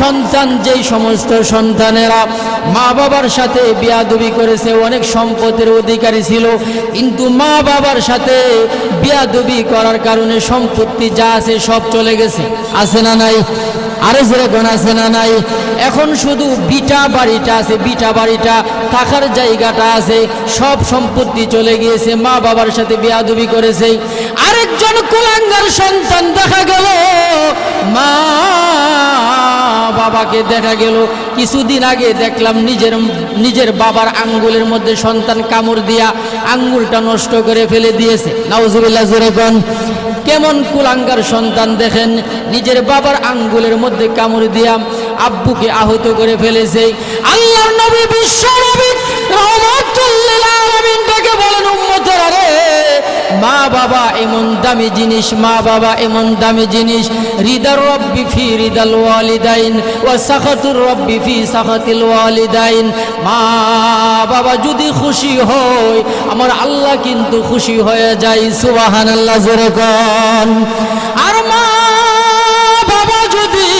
সন্তান, যেই সমস্ত সন্তানেরা মা বাবার সাথে বিয়াদবি করেছে, অনেক সম্পদের অধিকারী ছিল, কিন্তু মা বাবার সাথে বিয়াদবি করার কারণে সম্পত্তি যা আছে সব চলে গেছে। আছে না নাই? আরে যেরকম আছে না নাই? এখন শুধু বিটা বাড়িটা আছে, বিটা বাড়িটা, থাকার জায়গাটা আছে, সব সম্পত্তি চলে গিয়েছে, মা বাবার সাথে বিয়াদবি করেছে। আরেকজন কুলাঙ্গার সন্তান দেখা গেল, মা বাবাকে দেখা গেল, কিছুদিন আগে দেখলাম নিজের বাবার আঙ্গুলের মধ্যে সন্তান কামড় দিয়া আঙ্গুলটা নষ্ট করে ফেলে দিয়েছে। নাউজুবিল্লাহ, জোরে কোন। কেমন কুলাঙ্গার সন্তান দেখেন, নিজের বাবার আঙ্গুলের মধ্যে কামড় দিয়া আব্বুকে আহত করে ফেলেছে। আল্লাহর নবী, বিশ্ব নবী রাহমাতুল লিল আলামিন তাকে বলেন, উম্মতেরা রে, মা বাবা এমন দামি জিনিস, মা বাবা এমন দামি জিনিস। রিদার রব্বি ফি রিদাল ওয়ালিদাইন ওয়া সাখাতুর রব্বি ফি সাখাতিল ওয়ালিদাইন। মা বাবা যদি খুশি হয়, আমার আল্লাহ কিন্তু খুশি হয়ে যায়। সুবহানাল্লাহ, জোরে কোন। আর মা বাবা যদি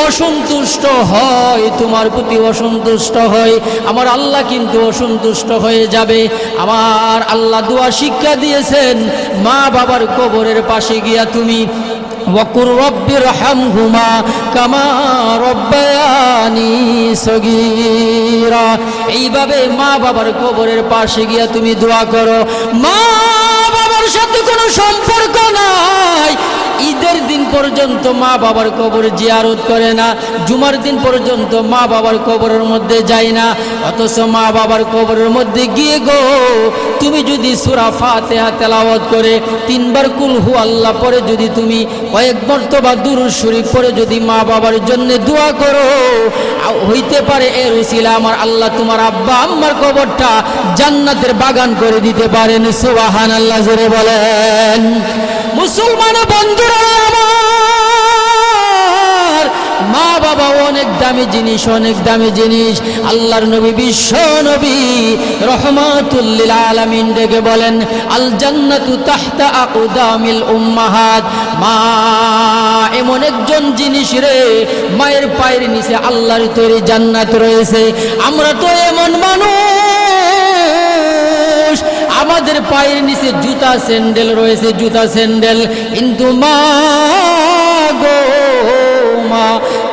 অসন্তুষ্ট হয়, তোমার প্রতি অসন্তুষ্ট হয়, আমার আল্লাহ কিন্তু অসন্তুষ্ট হয়ে যাবে। আমার আল্লাহ দোয়া শিক্ষা দিয়েছেন, মা বাবার কবরের পাশে গিয়া তুমি ওয়াকুর রব্বির হামহুমা কামা রব্বায়ানি সগীরা, এইভাবে মা বাবার কবরের পাশে গিয়া তুমি দোয়া করো। মা বাবার সাথে কোনো সম্পর্ক নাই, ঈদের দিন পর্যন্ত মা বাবার কবর জিয়ারত করে না, জুমার দিন পর্যন্ত মা বাবার কবরের মধ্যে যায় না, অথচ মা বাবার কবরের মধ্যে গিয়ে গো তুমি যদি সূরা ফাতিহা তেলাওয়াত করে 3 বার কুল হু আল্লাহ পরে যদি তুমি কয়েক মর্তবা দুরূদ শরীফ পরে যদি মা বাবার জন্য দোয়া করো, হইতে পারে এর উসিলা আমার আল্লাহ তোমার আব্বা আম্মার কবরটা জান্নাতের বাগান করে দিতে পারেন। সুবহানাল্লাহ, জোরে বলেন। মুসলমান বন্ধুরা আমার, মা বাবা অনেক দামি জিনিস, অনেক দামি জিনিস। আল্লাহর নবী, বিশ্ব নবী রাহমাতুল লিল আলামিন ডেকে বলেন, আল জান্নাতু তাহতা আকদামিল উম্মাহাত। মা এমন একজন জিনিস রে, মায়ের পায়ের নিচে আল্লাহর তৈরি জান্নাত রয়েছে। আমরা তো এমন মানুষ, আমাদের পায়ের নিচে জুতা স্যান্ডেল রয়েছে, জুতা স্যান্ডেল, কিন্তু মা গো মা,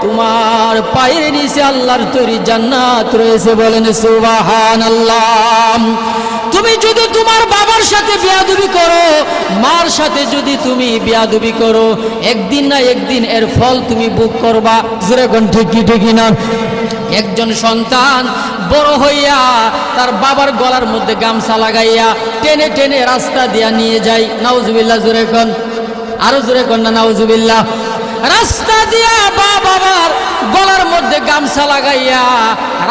তোমার পায়ের নিচে আল্লাহর তৈরি জান্নাত রয়েছে। বলেন সুবহানাল্লাহ। তুমি যদি তোমার বাবার সাথে বিয়াদবি করো, মার সাথে যদি তুমি বিয়াদবি করো, একদিন না একদিন এর ফল তুমি ভোগ করবা। জোরে কোন, ঠিক কি ঠিক না? একজন সন্তান বড় হইয়া তার বাবার গলার মধ্যে গামছা লাগাইয়া টেনে টেনে রাস্তা দিয়া নিয়ে যায়। নাউজুবিল্লাহ, জোরে কোন, আরো জোরে কোন না নাউজুবিল্লাহ। রাস্তা দিয়া বাবার গলার মধ্যে গামছা লাগাইয়া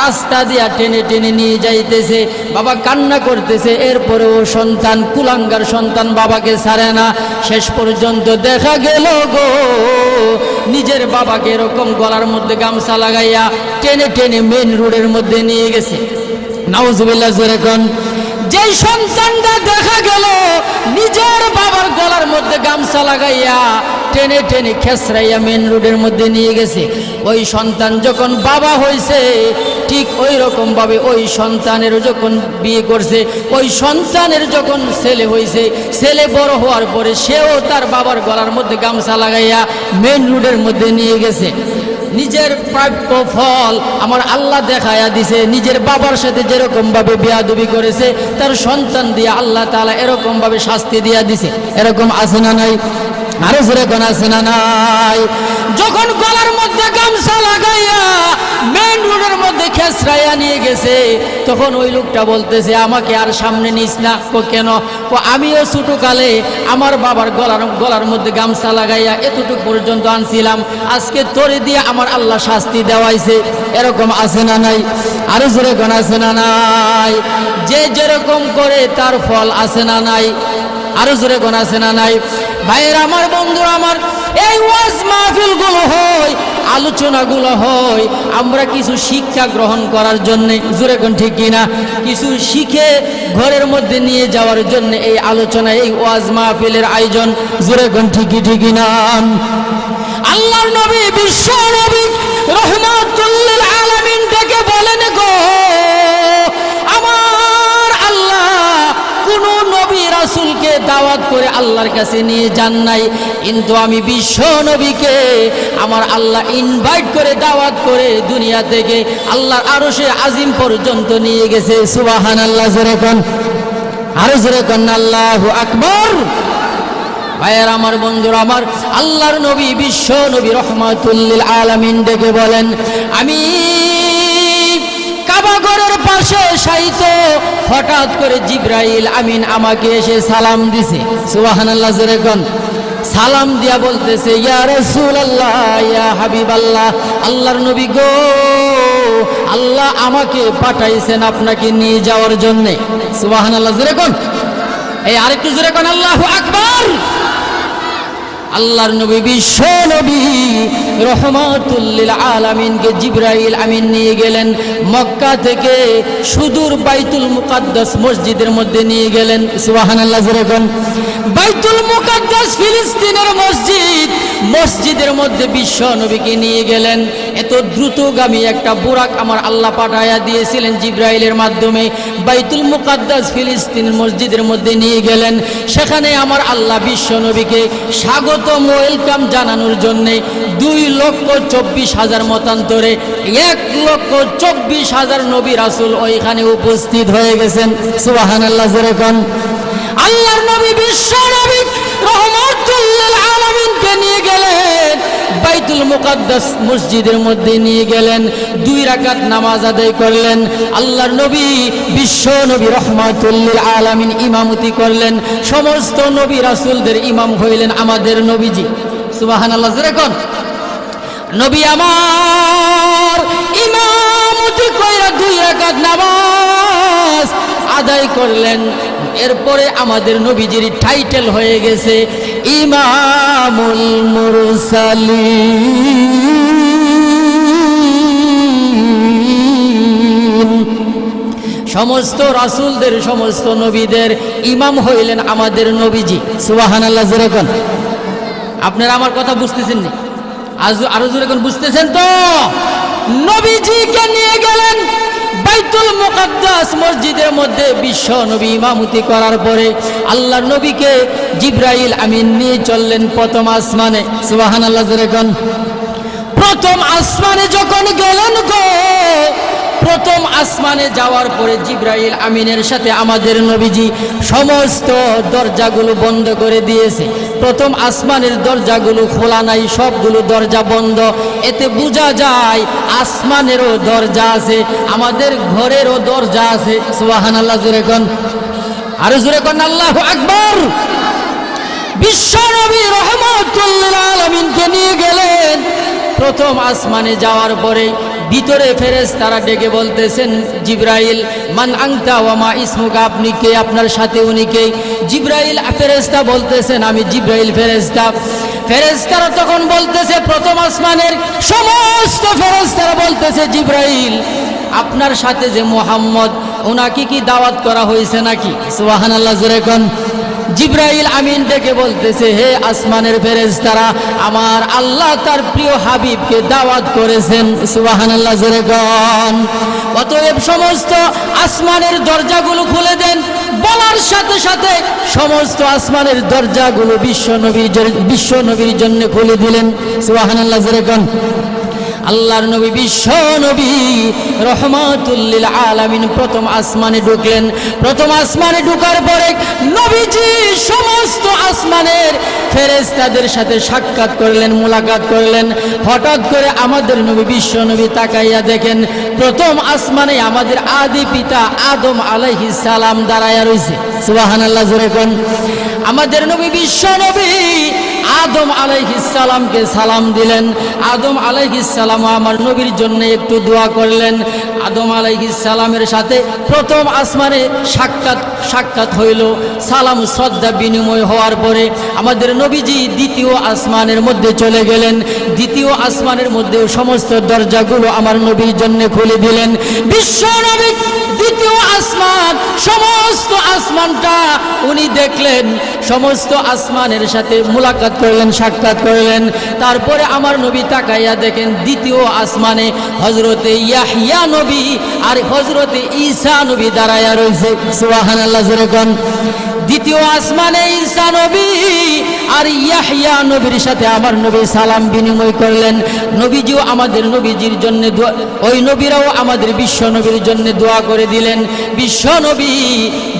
রাস্তা দিয়া টেনে টেনে নিয়ে যাইতেছে, বাবা কান্না করতেছে। এরপরেও সন্তান, কুলাঙ্গার সন্তান বাবাকে ছাড়ে না। শেষ পর্যন্ত দেখা গেল গো, নিজের বাবাকে এরকম গলার মধ্যে গামছা লাগাইয়া টেনে টেনে মেন রোডের মধ্যে নিয়ে গেছে। নাউজুবিল্লাহ, জোরে কোন। যেই সন্তানটা দেখা গেল নিজের বাবার গলার মধ্যে গামছা লাগাইয়া টেনে টেনে খেসরাইয়া মেন রোডের মধ্যে নিয়ে গেছে, ওই সন্তান যখন বাবা হয়েছে, ঠিক ওই রকম ভাবে ওই সন্তানের যখন বিয়ে করছে, ওই সন্তানের যখন ছেলে হয়েছে, ছেলে বড় হওয়ার পরে সেও তার বাবার গলার মধ্যে গামছা লাগাইয়া মেন রোডের মধ্যে নিয়ে গেছে। নিজের প্রাপ্য ফল আমার আল্লাহ দেখায়া দিছে। নিজের বাবার সাথে যেরকম ভাবে বেয়াদবি করেছে, তার সন্তান দিয়ে আল্লাহ তাআলা এরকম ভাবে শাস্তি দিয়া দিছে। এরকম আছে না নাই? আরো যেরকম আছে না নাই? যখন গলার মধ্যে গামছা লাগাইয়া মেন রোডের মধ্যে খেসরাইয়া নিয়ে গেছে, তখন ওই লোকটা বলতেছে, আমাকে আর সামনে নিস না। কেন? আমিও ছোটকালে আমার বাবার গলার মধ্যে গামছা লাগাইয়া এতটুকু পর্যন্ত আনছিলাম, আজকে তোরে দিয়ে আমার আল্লাহ শাস্তি দেওয়াইছে। এরকম আছে না নাই? আরো যেরকম আছে না নাই? যে যেরকম করে তার ফল আছে না নাই? আরো জোরে কোন আছে না নাই? ভাইয়ের আমার, বন্ধুরা আমার, এই ওয়াজ মাহফিলগুলো হয়, আলোচনাগুলো হয় আমরা কিছু শিক্ষা গ্রহণ করার জন্য। জোরে কোন, ঠিক কিনা? কিছু শিখে ঘরের মধ্যে নিয়ে যাওয়ার জন্য এই আলোচনা, এই ওয়াজ মাহফিলের আয়োজন। জোরে কোন, ঠিকই ঠিকই না? আল্লাহর নবী, বিশ্ব নবী দাওয়াত করে আল্লাহর কাছে নিয়ে যান নাই, কিন্তু আমি বিশ্ব নবীকে আমার আল্লাহ ইনভাইট করে দাওয়াত করে দুনিয়া থেকে আল্লাহর আরশে আজিম পর্যন্ত নিয়ে গেছে। সুবহানাল্লাহ, জোরে কোন, আরো জোরে কোন আল্লাহু আকবার। ভাইয়ের আমার, বন্ধুরা আমার, আল্লাহর নবী বিশ্ব নবী রহমাতুল লিল আলামিন ডেকে বলেন, আমি কাবা ঘরের পাশে শায়িত, হঠাৎ করে জিবরাইল আমিন আমাকে এসে সালাম দিছে। সুবহানাল্লাহ, জোরে কোন। সালাম দিয়া বলতেছে, ইয়া রাসূলুল্লাহ, ইয়া হাবিবাল্লাহ, আল্লাহর নবী গো, আল্লাহ আমাকে পাঠাইছেন আপনাকে নিয়ে যাওয়ার জন্য। সুবহানাল্লাহ, জোরে কোন। এই আরেকটু জোরে কোন আল্লাহু আকবার। আল্লাহর নবী বিশ্ব নবী রহমাতুল লিল আলামিনকে জিবরাইল আমিন নিয়ে গেলেন মক্কা থেকে সুদূর বাইতুল মুকাদ্দাস মসজিদের মধ্যে নিয়ে গেলেন। সুবহানাল্লাহ, জোরে কোন। বাইতুল মুকাদ্দাস ফিলিস্তিনের মসজিদ, মসজিদের মধ্যে বিশ্ব নবীকে নিয়ে গেলেন। এত দ্রুতগামী একটা বুরাক আমার আল্লাহ পাঠায়া দিয়েছিলেন জিবরাইলের মাধ্যমে। বাইতুল মুকাদ্দাস ফিলিস্তিন মসজিদের মধ্যে নিয়ে গেলেন। সেখানে আমার আল্লাহ বিশ্ব নবীকে স্বাগতম ওয়েলকাম জানানোর জন্যে 2,24,000 মতান্তরে 1,24,000 নবী রাসূল ওইখানে উপস্থিত হয়ে গেছেন। সুবহানাল্লাহ, জোরে কোন। আল্লাহর নবী বিশ্ব নবী রহমাতুল লিল আলামিনকে নিয়ে গেলেন বাইতুল মুকাদ্দাস মসজিদের মধ্যে নিয়ে গেলেন। 2 রাকাত নামাজ আদায় করলেন। আল্লাহর নবী বিশ্ব নবী রহমাতুল লিল আলামিন ইমামতি করলেন। সমস্ত নবী রাসূলদের ইমাম হইলেন আমাদের নবীজি। সুবহানাল্লাহ, জোরে কোন। নবী আমার ইমামতি কইরা 2 রাকাত নামাজ আদায় করলেন। এরপরে আমাদের নবীজির টাইটেল হয়ে গেছে ইমামুল মুরসালিন। সমস্ত রাসূলদের, সমস্ত নবীদের ইমাম হইলেন আমাদের নবীজি। সুবহানাল্লাহ, জোরে কোন। আপনারা আমার কথা বুঝতেছেন না? আরো জোরে কোন, বুঝতেছেন তো? নবীজিকে নিয়ে গেলেন বাইতুল মুকাদ্দাস মসজিদের মধ্যে। বিশ্ব নবী ইমামতি করার পরে আল্লাহর নবীকে জিবরাইল আমিন নিয়ে চললেন প্রথম আসমানে। সুবহানাল্লাহ, জোরে কোন। প্রথম আসমানে যখন গেলেন গো, প্রথম আসমানে যাওয়ার পরে জিবরাইল আমিনের সাথে আমাদের নবীজি সমস্ত দরজাগুলো বন্ধ করে দিয়েছে। প্রথম আসমানের দরজাগুলো খোলা নাই, সবগুলো দরজা বন্ধ। এতে বোঝা যায় আসমানেরও দরজা আছে, আমাদের ঘরেরও দরজা আছে। সুবহানাল্লাহ, জোরে কোন, আরো জোরে কোন আল্লাহু আকবার। বিশ্ব নবী রহমাতুল লিল আলামিনকে নিয়ে গেলেন প্রথম আসমানে যাওয়ার পরে ভিতরে ফেরেশতারা ডেকে বলতেছেন, জিবরাইল মান আনতা ওয়া মা ইসমুকা, আপনি কে, আপনার সাথে উনি কে? জিবরাইল ফেরেশতা বলতেছেন, আমি জিবরাইল ফেরেশতা। ফেরেশতারা তখন বলতেছে, প্রথম আসমানের সমস্ত ফেরেশতারা বলতেছে, জিবরাইল আপনার সাথে যে মুহাম্মদ, ওনাকে কি দাওয়াত করা হয়েছে নাকি? সুবহানাল্লাহ, জোরে কোন। জিবরাইল আমিন ডেকে বলতেছে, হে আসমানের ফেরেশতারা, আমার আল্লাহ তার প্রিয় হাবিবকে দাওয়াত করেছেন। সুবহানাল্লাহ, জোরে কোন। অতএব সমস্ত আসমানের দরজাগুলো খুলে দেন। বলার সাথে সাথে সমস্ত আসমানের দরজাগুলো বিশ্ব নবীর জন্য খুলে দিলেন। সুবহানাল্লাহ, জোরে কোন। আল্লাহর নবী বিশ্ব নবী রহমাতুল লিল আলামিন প্রথম আসমানে ঢুকলেন। প্রথম আসমানে ঢোকার পরে নবীজি সমস্ত আসমানের ফেরেশতাদের সাথে সাক্ষাৎ করলেন, মুলাকাত করলেন। হঠাৎ করে আমাদের নবী বিশ্ব নবী তাকাইয়া দেখেন প্রথম আসমানে আমাদের আদি পিতা আদম আলাইহিস সালাম দাঁড়ায়া রইছে। সুবহানাল্লাহ, জোরে কোন। আমাদের নবী বিশ্ব নবী আদম আলাইহিস সালামকে সালাম দিলেন। আদম আলাইহিস সালাম আমার নবীর জন্য একটু দোয়া করলেন। আদম আলাইহিস সালামের সাথে প্রথম আসমানে সাক্ষাৎ হইল। সালাম শ্রদ্ধা বিনিময় হওয়ার পরে আমাদের নবীজি দ্বিতীয় আসমানের মধ্যে চলে গেলেন। দ্বিতীয় আসমানের মধ্যে সমস্ত দরজাগুলো আমার নবীর জন্য খুলে দিলেন। বিশ্ব নবী দ্বিতীয় আসমান, সমস্ত আসমানটা উনি দেখলেন, সমস্ত আসমানের সাথে মুলাকাত করলেন, সাক্ষাৎ করলেন। তারপরে আমার নবী তাকাইয়া দেখেন দ্বিতীয় আসমানে হযরতে ইয়াহইয়া নবী আর হযরতে ঈসা নবী দাঁড়ায়া রয়েছে। সুবহানাল্লাহ, জোরে কোন। দ্বিতীয় আসমানে ঈসা নবী আর ইয়াহইয়া নবীর সাথে আমার নবী সালাম বিনিময় করলেন। নবীজিও আমাদের নবীজির জন্য ওই নবীরাও আমাদের বিশ্ব নবীর জন্য দোয়া করে দিলেন। বিশ্ব নবী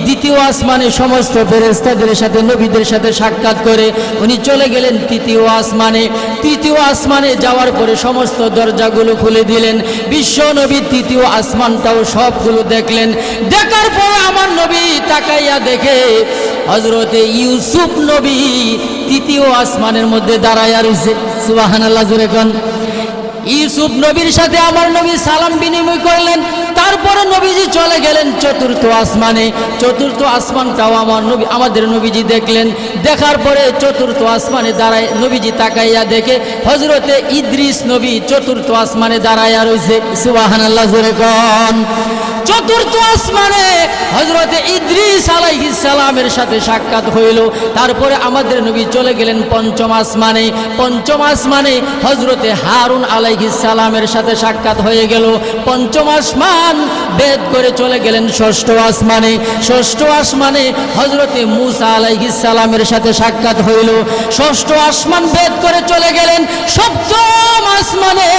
দ্বিতীয় আসমানে সমস্ত ফেরেশতাদের সাথে নবীদের সাথে সাক্ষাৎ করে উনি চলে গেলেন তৃতীয় আসমানে। তৃতীয় আসমানে যাওয়ার পরে সমস্ত দরজাগুলো খুলে দিলেন। বিশ্ব নবী তৃতীয় আসমানটাও সবগুলো দেখলেন। দেখার পরে আমার নবী তাকাইয়া দেখে হযরতে ইউসুফ নবী তৃতীয় আসমানের মধ্যে দাঁড়াইয়া রয়েছে। সুবহানাল্লাহ, জোরে কোন। ইউসুফ নবীর সাথে আমার নবী সালাম বিনিময় করলেন। তারপরে নবীজি চলে গেলেন চতুর্থ আসমানে। চতুর্থ আসমানটাও আমাদের নবীজি দেখলেন। দেখার পরে চতুর্থ আসমানে দাঁড়ায় নবীজি তাকাইয়া দেখে হযরতে ইদ্রিস নবী চতুর্থ আসমানে দাঁড়াইয়া রয়েছে। সুবহানাল্লাহ, জোরে কোন। চতুর্থ আসমানে হযরতে ইদ্রিস আলাইহিস সালামের সাথে সাক্ষাৎ হইল। তারপরে আমাদের নবী চলে গেলেন পঞ্চম আসমানে। পঞ্চম আসমানে হযরতে হারুন আলাইহিস সালামের সাথে সাক্ষাৎ হয়ে গেল। পঞ্চম আসমান বেদ করে চলে গেলেন ষষ্ঠ আসমানে। ষষ্ঠ আসমানে হযরতে মূসা আলাইহিস সালামের সাথে সাক্ষাৎ হইল। ষষ্ঠ আসমান বেদ করে চলে গেলেন সপ্তম আসমানে।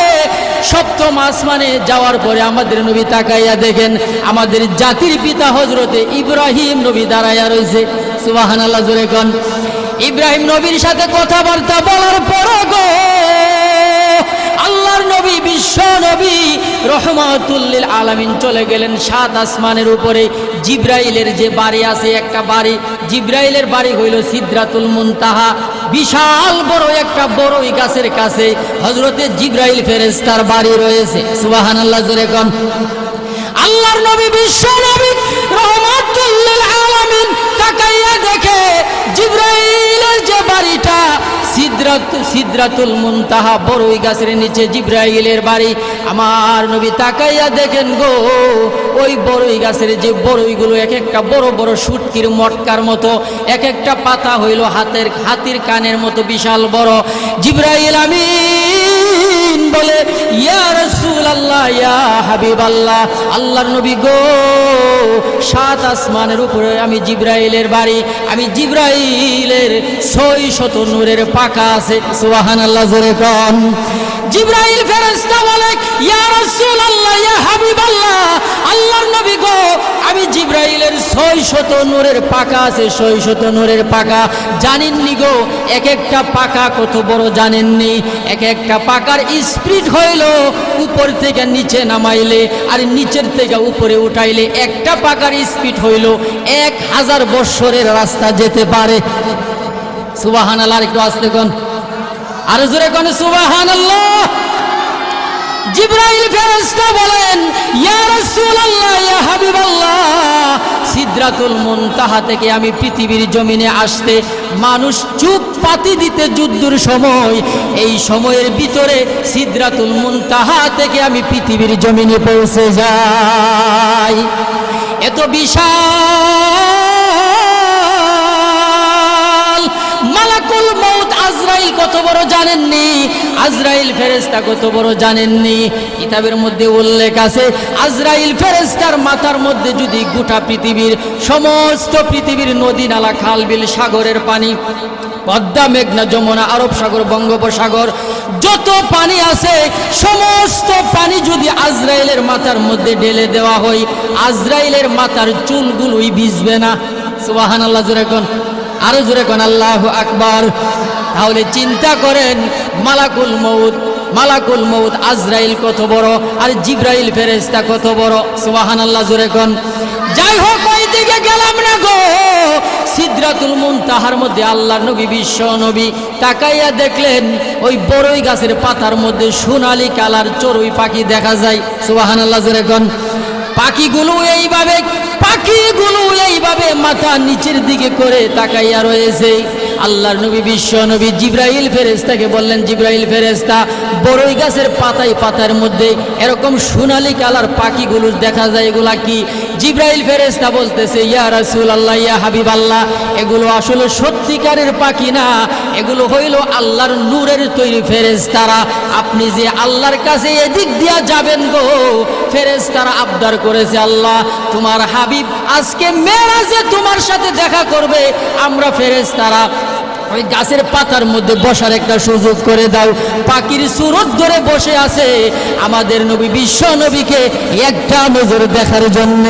সপ্তম আসমানে যাওয়ার পরে আমাদের নবী তাকাইয়া দেখেন আমাদের জাতির পিতা হযরতে ইব্রাহিম নবী দাঁড়াইয়া রয়েছে। সুবহানাল্লাহ, জোরে কোন। ইব্রাহিম নবীর সাথে কথাবার্তা বলার পর গো আল্লাহর নবী বিশ্ব নবী রহমাতুল লিল আলামিন চলে গেলেন সাত আসমানের উপরে। জিব্রাইলের যে বাড়ি আছে একটা বাড়ি, জিব্রাইলের বাড়ি হইল সিদরাতুল মুনতাহা। বিশাল বড় একটা বড়ই গাছের কাছে হযরতে জিব্রাইল ফেরেশতার বাড়ি রয়েছে। সুবহানাল্লাহ, জোরে কোন। আল্লাহর নবী বিশ্ব নবী রহমাতুল লিল আলামিন তাকাইয়া দেখে জিব্রাইলের যে বাড়িটা সিদরাতুল মুনতাহা বড়ই গাছের নিচে জিব্রাইলের বাড়ি। আমার নবী তাকাইয়া দেখেন গো ওই বড়ই গাছের যে বড়ইগুলো এক একটা বড় বড় শুটকির মটকার মতো, এক একটা পাতা হইল হাতির কানের মতো বিশাল বড়। জিব্রাইল আমিন বলে ইয়া রাসূলুল্লাহ, ইয়া হাবিবাল্লাহ, আল্লাহর নবী গো সাত আসমানের উপরে আমি জিব্রাইলের বাড়ি। আমি জিব্রাইলের 600 নূরের পাখা আছে। সুবহানাল্লাহ, জোরে কোন। জিব্রাইল ফেরেশতা বলে ইয়া রাসূলুল্লাহ, ইয়া হাবিবাল্লাহ, আল্লাহর নবী গো আমি জিব্রাইলের 600 নূরের পাখা আছে। 600 নূরের পাখা জানেননি গো এক একটা পাখা কত বড় জানেননি? এক একটা পাখার স্পিড হইল উপর থেকে নিচে নামাইলে আর নিচের থেকে উপরে উঠাইলে একটা পাখার স্পিড হইল 1000 বৎসরের রাস্তা যেতে পারে। সুবহানাল্লাহ, একটু আস্তে কোন, আর জোরে কোন সুবহানাল্লাহ। জিব্রাইল ফেরেশতা বলেন ইয়া রাসূলুল্লাহ, ইয়া হাবিবাল্লাহ, সিদরাতুল মুনতাহা থেকে আমি পৃথিবীর জমিনে আসতে মানুষ চুপ পাতি দিতে যুদ্ধের সময়, এই সময়ের ভিতরে সিদরাতুল মুনতাহা থেকে আমি পৃথিবীর জমিনে পৌঁছে যাই। এত বিশাল মালাকুল মউত আজরাইল কত বড় জানেননি? আজরাইল ফেরেশতা কত বড় জানেননি? কিতাবের মধ্যে উল্লেখ আছে আজরাইল ফেরেশতার মাথার মধ্যে যদি গোটা পৃথিবীর সমস্ত পৃথিবীর নদী নালা খাল বিল সাগরের পানি, পদ্মা মেঘনা যমুনা আরব সাগর বঙ্গোপসাগর যত পানি আছে সমস্ত পানি যদি আজরাইলের মাথার মধ্যে ঢেলে দেওয়া হয় আজরাইলের মাথার চুলগুলোই ভিজবে না। সুবহানাল্লাহ, জোরে কোন, আরো জোরে কোন আল্লাহু আকবার। তাহলে চিন্তা করেন মালাকুল মউত আজরাইল কত বড় আর জিব্রাইল ফেরেশতা কত বড়। সুবহানাল্লাহ, জোরে কোন। যাই হোক ওই দিকে গেলাম না গো। সিদরাতুল মুনতাহার মধ্যে আল্লাহর নবী বিশ্ব নবী তাকাইয়া দেখলেন ওই বড়ই গাছের পাতার মধ্যে সোনালী কালার চড়ুই পাখি দেখা যায়। সুবহানাল্লাহ, জোরে কোন। পাখিগুলো এইভাবে মাথা নিচের দিকে করে তাকাইয়া রয়েছে। আল্লাহর নবী বিশ্ব নবী জিব্রাইল ফেরেশতাকে বললেন জিব্রাইল ফেরেশতা বড়ই গাছের পাতার মধ্যে এরকম সোনালী কালার পাখিগুলো দেখা যায়, এগুলা কি? জিবরাইল ফেরেশতা বলতেছে, ইয়া রাসূলুল্লাহ, ইয়া হাবিবাল্লাহ, এগুলো আসলে সত্যিকারের পাখি না, এগুলো হইল আল্লাহর নূরের তৈরি ফেরেশতারা। আপনি যে আল্লাহর কাছে এদিক দিয়া যাবেন গো, ফেরেশতারা আবদার করেছে, আল্লাহ তোমার হাবিব আজকে মেরাজে তোমার সাথে দেখা করবে, আমরা ফেরেশতারা ওই গাছের পাতার মধ্যে বসার একটা সুযোগ করে দাও। পাখির সুরত ধরে বসে আছে আমাদের নবী বিশ্ব নবীকে একটা নজর দেখার জন্য।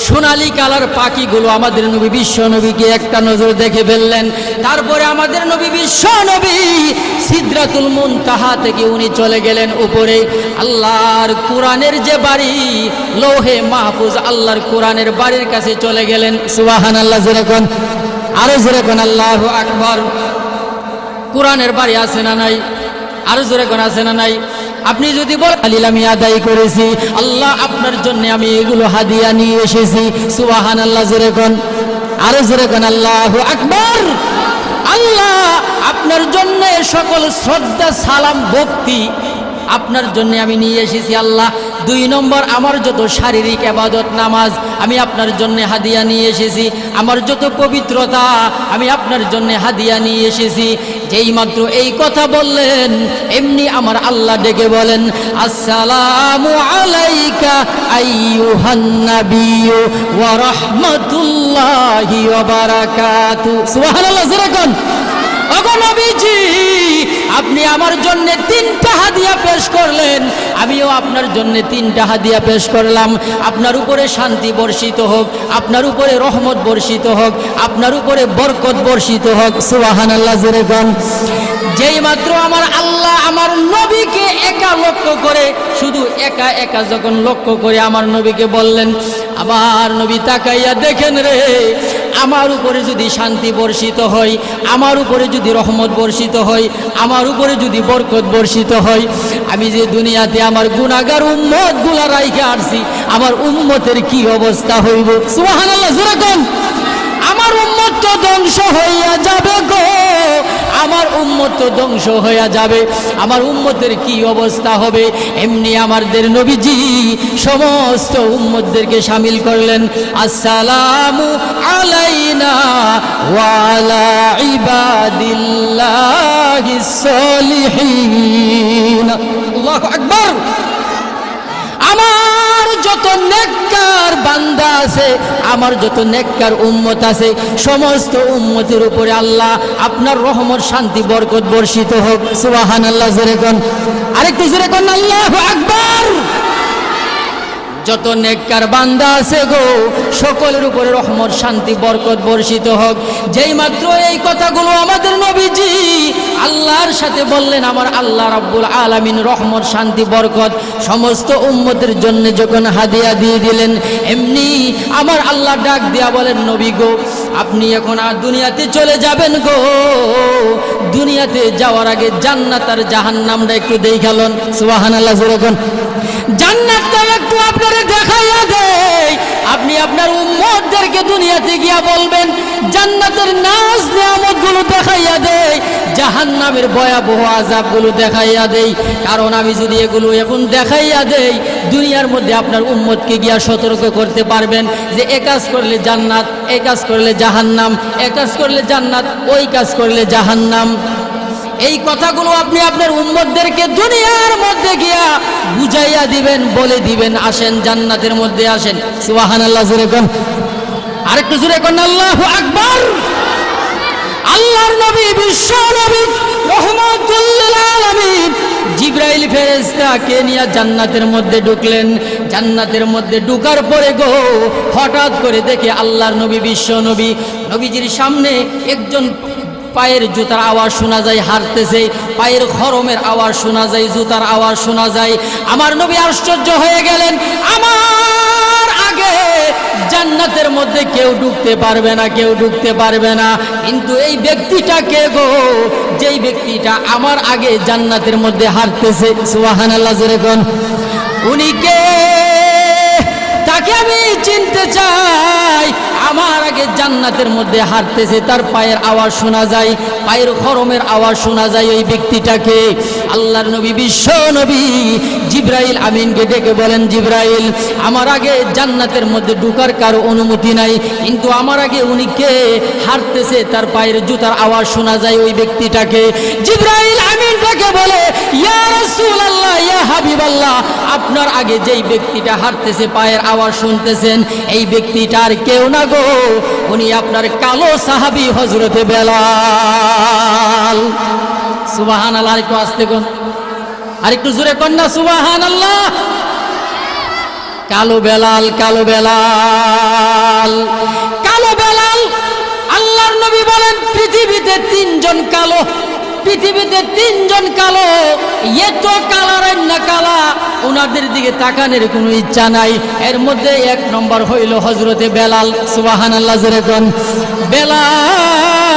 সোনালী কালার পাখিগুলো আমাদের নবী বিশ্ব নবীকে একটা নজর দেখে ফেললেন। তারপরে আমাদের নবী বিশ্ব নবী সিদরাতুল মুনতাহা থেকে উনি চলে গেলেন উপরে, আল্লাহর কোরআনের যে বাড়ি লৌহে মাহফুজ, আল্লাহর কোরআনের বাড়ির কাছে চলে গেলেন। সুবহানাল্লাহ, জোরে কোন, আরো জোরে কোন আল্লাহু আকবার। কোরআনের বাড়ি আছে না নাই? আরো জোরে কোন আছে না নাই? আপনি যদি বলেন আলিল আমি আদায় করেছি, আল্লাহ আপনার জন্য আমি এগুলো হাদিয়া নিয়ে এসেছি, সুবহানাল্লাহ, জোরে কোন, আরো জোরে কোন আল্লাহু আকবার। আল্লাহ আপনার জন্য সকল শ্রদ্ধা সালাম ভক্তি আপনার জন্য আমি নিয়ে এসেছি আল্লাহ। 2 নম্বর, আমার যত শারীরিক ইবাদত নামাজ আমি আপনার জন্য হাদিয়া নিয়ে এসেছি, আমার যত পবিত্রতা আমি আপনার জন্য হাদিয়া নিয়ে এসেছি। যেই মাত্র এই কথা বললেন, এমনি আমার আল্লাহ ডেকে বলেন, আসসালামু আলাইকা আইয়ুহান নাবিয়্যু ওয়া রাহমাতুল্লাহি ওয়া বারাকাতুহু। সুবহানাল্লাহ, জোরে কোন। ওগো নবীজি, আপনি আমার জন্য 3টা হাদিয়া পেশ করলেন, আমিও আপনার জন্য 3টা হাদিয়া পেশ করলাম। আপনার উপরে শান্তি বর্ষিত হোক, আপনার উপরে রহমত বর্ষিত হোক, আপনার উপরে বরকত বর্ষিত হোক। সুবহানাল্লাহ, জোরে কোন। যেই মাত্র আমার আল্লাহ আমার নবীকে একা লক্ষ্য করে, শুধু একা একা যখন লক্ষ্য করে আমার নবীকে বললেন, আমার নবী তাকাইয়া দেখেন রে, আমার উপরে যদি শান্তি বর্ষিত হয়, আমার উপরে যদি রহমত বর্ষিত হয়, আমার উপরে যদি বরকত বর্ষিত হয়, আমি যে দুনিয়াতে আমার গুনাহগার উম্মত গুলা রাইখে আসছি, আমার উম্মতের কি অবস্থা হইব। সুবহানাল্লাহ, জোরে কোন। আমার উম্মত তো ধ্বংস হইয়া যাবে গো, আমার উম্মত তো ধ্বংস হইয়া যাবে, আমার উম্মতের কি অবস্থা হবে। এমনি আমাদের নবীজি সমস্ত উম্মতদেরকে শামিল করলেন, আসসালামু আলাইনা ওয়া আলা ইবাদিল্লাহিস সলিহিন। আল্লাহু আকবার। আমার যত নেককার বান্দা আছে, আমার যত নেককার উম্মত আছে, সমস্ত উম্মতের উপরে আল্লাহ আপনার রহমত শান্তি বরকত বর্ষিত হোক। সুবহানাল্লাহ, জোরে কোন, আরেকটু জোরে কোন আল্লাহু আকবার। যত নেককার বান্দা আছে গো, সকলের উপরে রহমত শান্তি বরকত বর্ষিত হোক। যেই মাত্র এই কথাগুলো আমাদের নবীজি আল্লাহর সাথে বললেন, আমার আল্লাহ রাব্বুল আলামিন রহমত শান্তি বরকত সমস্ত উম্মতের জন্য যখন হাদিয়া দিয়ে দিলেন, এমনি আমার আল্লাহ ডাক দিয়া বলেন, নবী গো, আপনি এখন আর দুনিয়াতে চলে যাবেন গো, দুনিয়াতে যাওয়ার আগে জান্নাত আর জাহান্নামটা একটু দেখালেন। সুবহানাল্লাহ, জোরে কোন। জান্নাতটা একটু আপনারে দেখাইয়া দেই, আপনি আপনার উম্মতদেরকে দুনিয়াতে গিয়া বলবেন, জান্নাতের নাজ নিয়ামতগুলো দেখাইয়া দেই, জাহান্নামের ভয়াবহ আযাবগুলো দেখাইয়া দেই। কারণ আমি যদি এগুলো এখন দেখাইয়া দেই, দুনিয়ার মধ্যে আপনার উম্মতকে গিয়া সতর্ক করতে পারবেন যে এ কাজ করলে জান্নাত, এই কাজ করলে জাহান্নাম, এ কাজ করলে জান্নাত, ওই কাজ করলে জাহান্নাম। এই কথাগুলো আপনি আপনার উম্মতদেরকে দুনিয়ার মধ্যে গিয়া বুঝাইয়া দিবেন, বলে দিবেন, আসেন জান্নাতের মধ্যে আসেন। সুবহানাল্লাহ, জোরে কোন, আরেকটু জোরে কোন আল্লাহু আকবার। আল্লাহর নবী বিশ্ব নবী রহমাতুল লিল আলামিন জিবরাইল ফেরেশতাকে নিয়ে জান্নাতের মধ্যে ঢুকলেন। জান্নাতের মধ্যে ঢুকার পরে গো, হঠাৎ করে দেখে আল্লাহর নবী বিশ্ব নবী, নবীজির সামনে একজন পায়ের জুতার আওয়াজ শোনা যায়, হাঁটতেছে, পায়ের খরমের আওয়াজ শোনা যায়, জুতার আওয়াজ শোনা যায়। আমার নবী আশ্চর্য হয়ে গেলেন, আমার আগে জান্নাতের মধ্যে কেউ ঢুকতে পারবে না, কেউ ঢুকতে পারবে না, কিন্তু এই ব্যক্তিটা কে গো, যেই ব্যক্তিটা আমার আগে জান্নাতের মধ্যে হাঁটতেছে। সুবহানাল্লাহ, জোরে কোন। উনি কে? তাকে আমি চিনতে চাই। আমার আগে জান্নাতের মধ্যে হাঁটতেছে, তার পায়ের আওয়াজ শোনা যায়, পায়ের খরমের আওয়াজ শোনা যায়, ওই ব্যক্তিটাকে আল্লাহর নবী বিশ্ব নবী জিবরাইল আমিনকে ডেকে বলেন, জিবরাইল, আমার আগে জান্নাতের মধ্যে ঢোকার কারো অনুমতি নাই, কিন্তু আমার আগে উনি কে হাঁটতেছে, তার পায়ের জুতার আওয়াজ শোনা যায়, ওই ব্যক্তিটাকে। জিবরাইল আমিন ডেকে বলে, ইয়া রাসূলুল্লাহ, ইয়া হাবিবাল্লাহ, আপনার আগে যেই ব্যক্তিটা হাঁটতেছে, পায়ের আওয়াজ শুনতেছেন, এই ব্যক্তিটা আর কেউ না গো, উনি আপনার কালো সাহাবী হযরতে বেলাল। সুবহানাল্লাহ। আরেকটু আস্তে কোন, আরেকটু জোরে কোন না সুবহানাল্লাহ। কালো বেলাল, কালো বেলাল, কালো বেলাল। আল্লাহর নবী বলেন, পৃথিবীতে তিনজন কালো, পৃথিবীতে তিনজন কালো, এত কালার না কালা, ওনাদের দিকে তাকানোর কোনো ইচ্ছা নাই। এর মধ্যে এক নম্বর হইল হযরতে বেলাল। সুবহানাল্লাহ জোরে কোন। বেলাল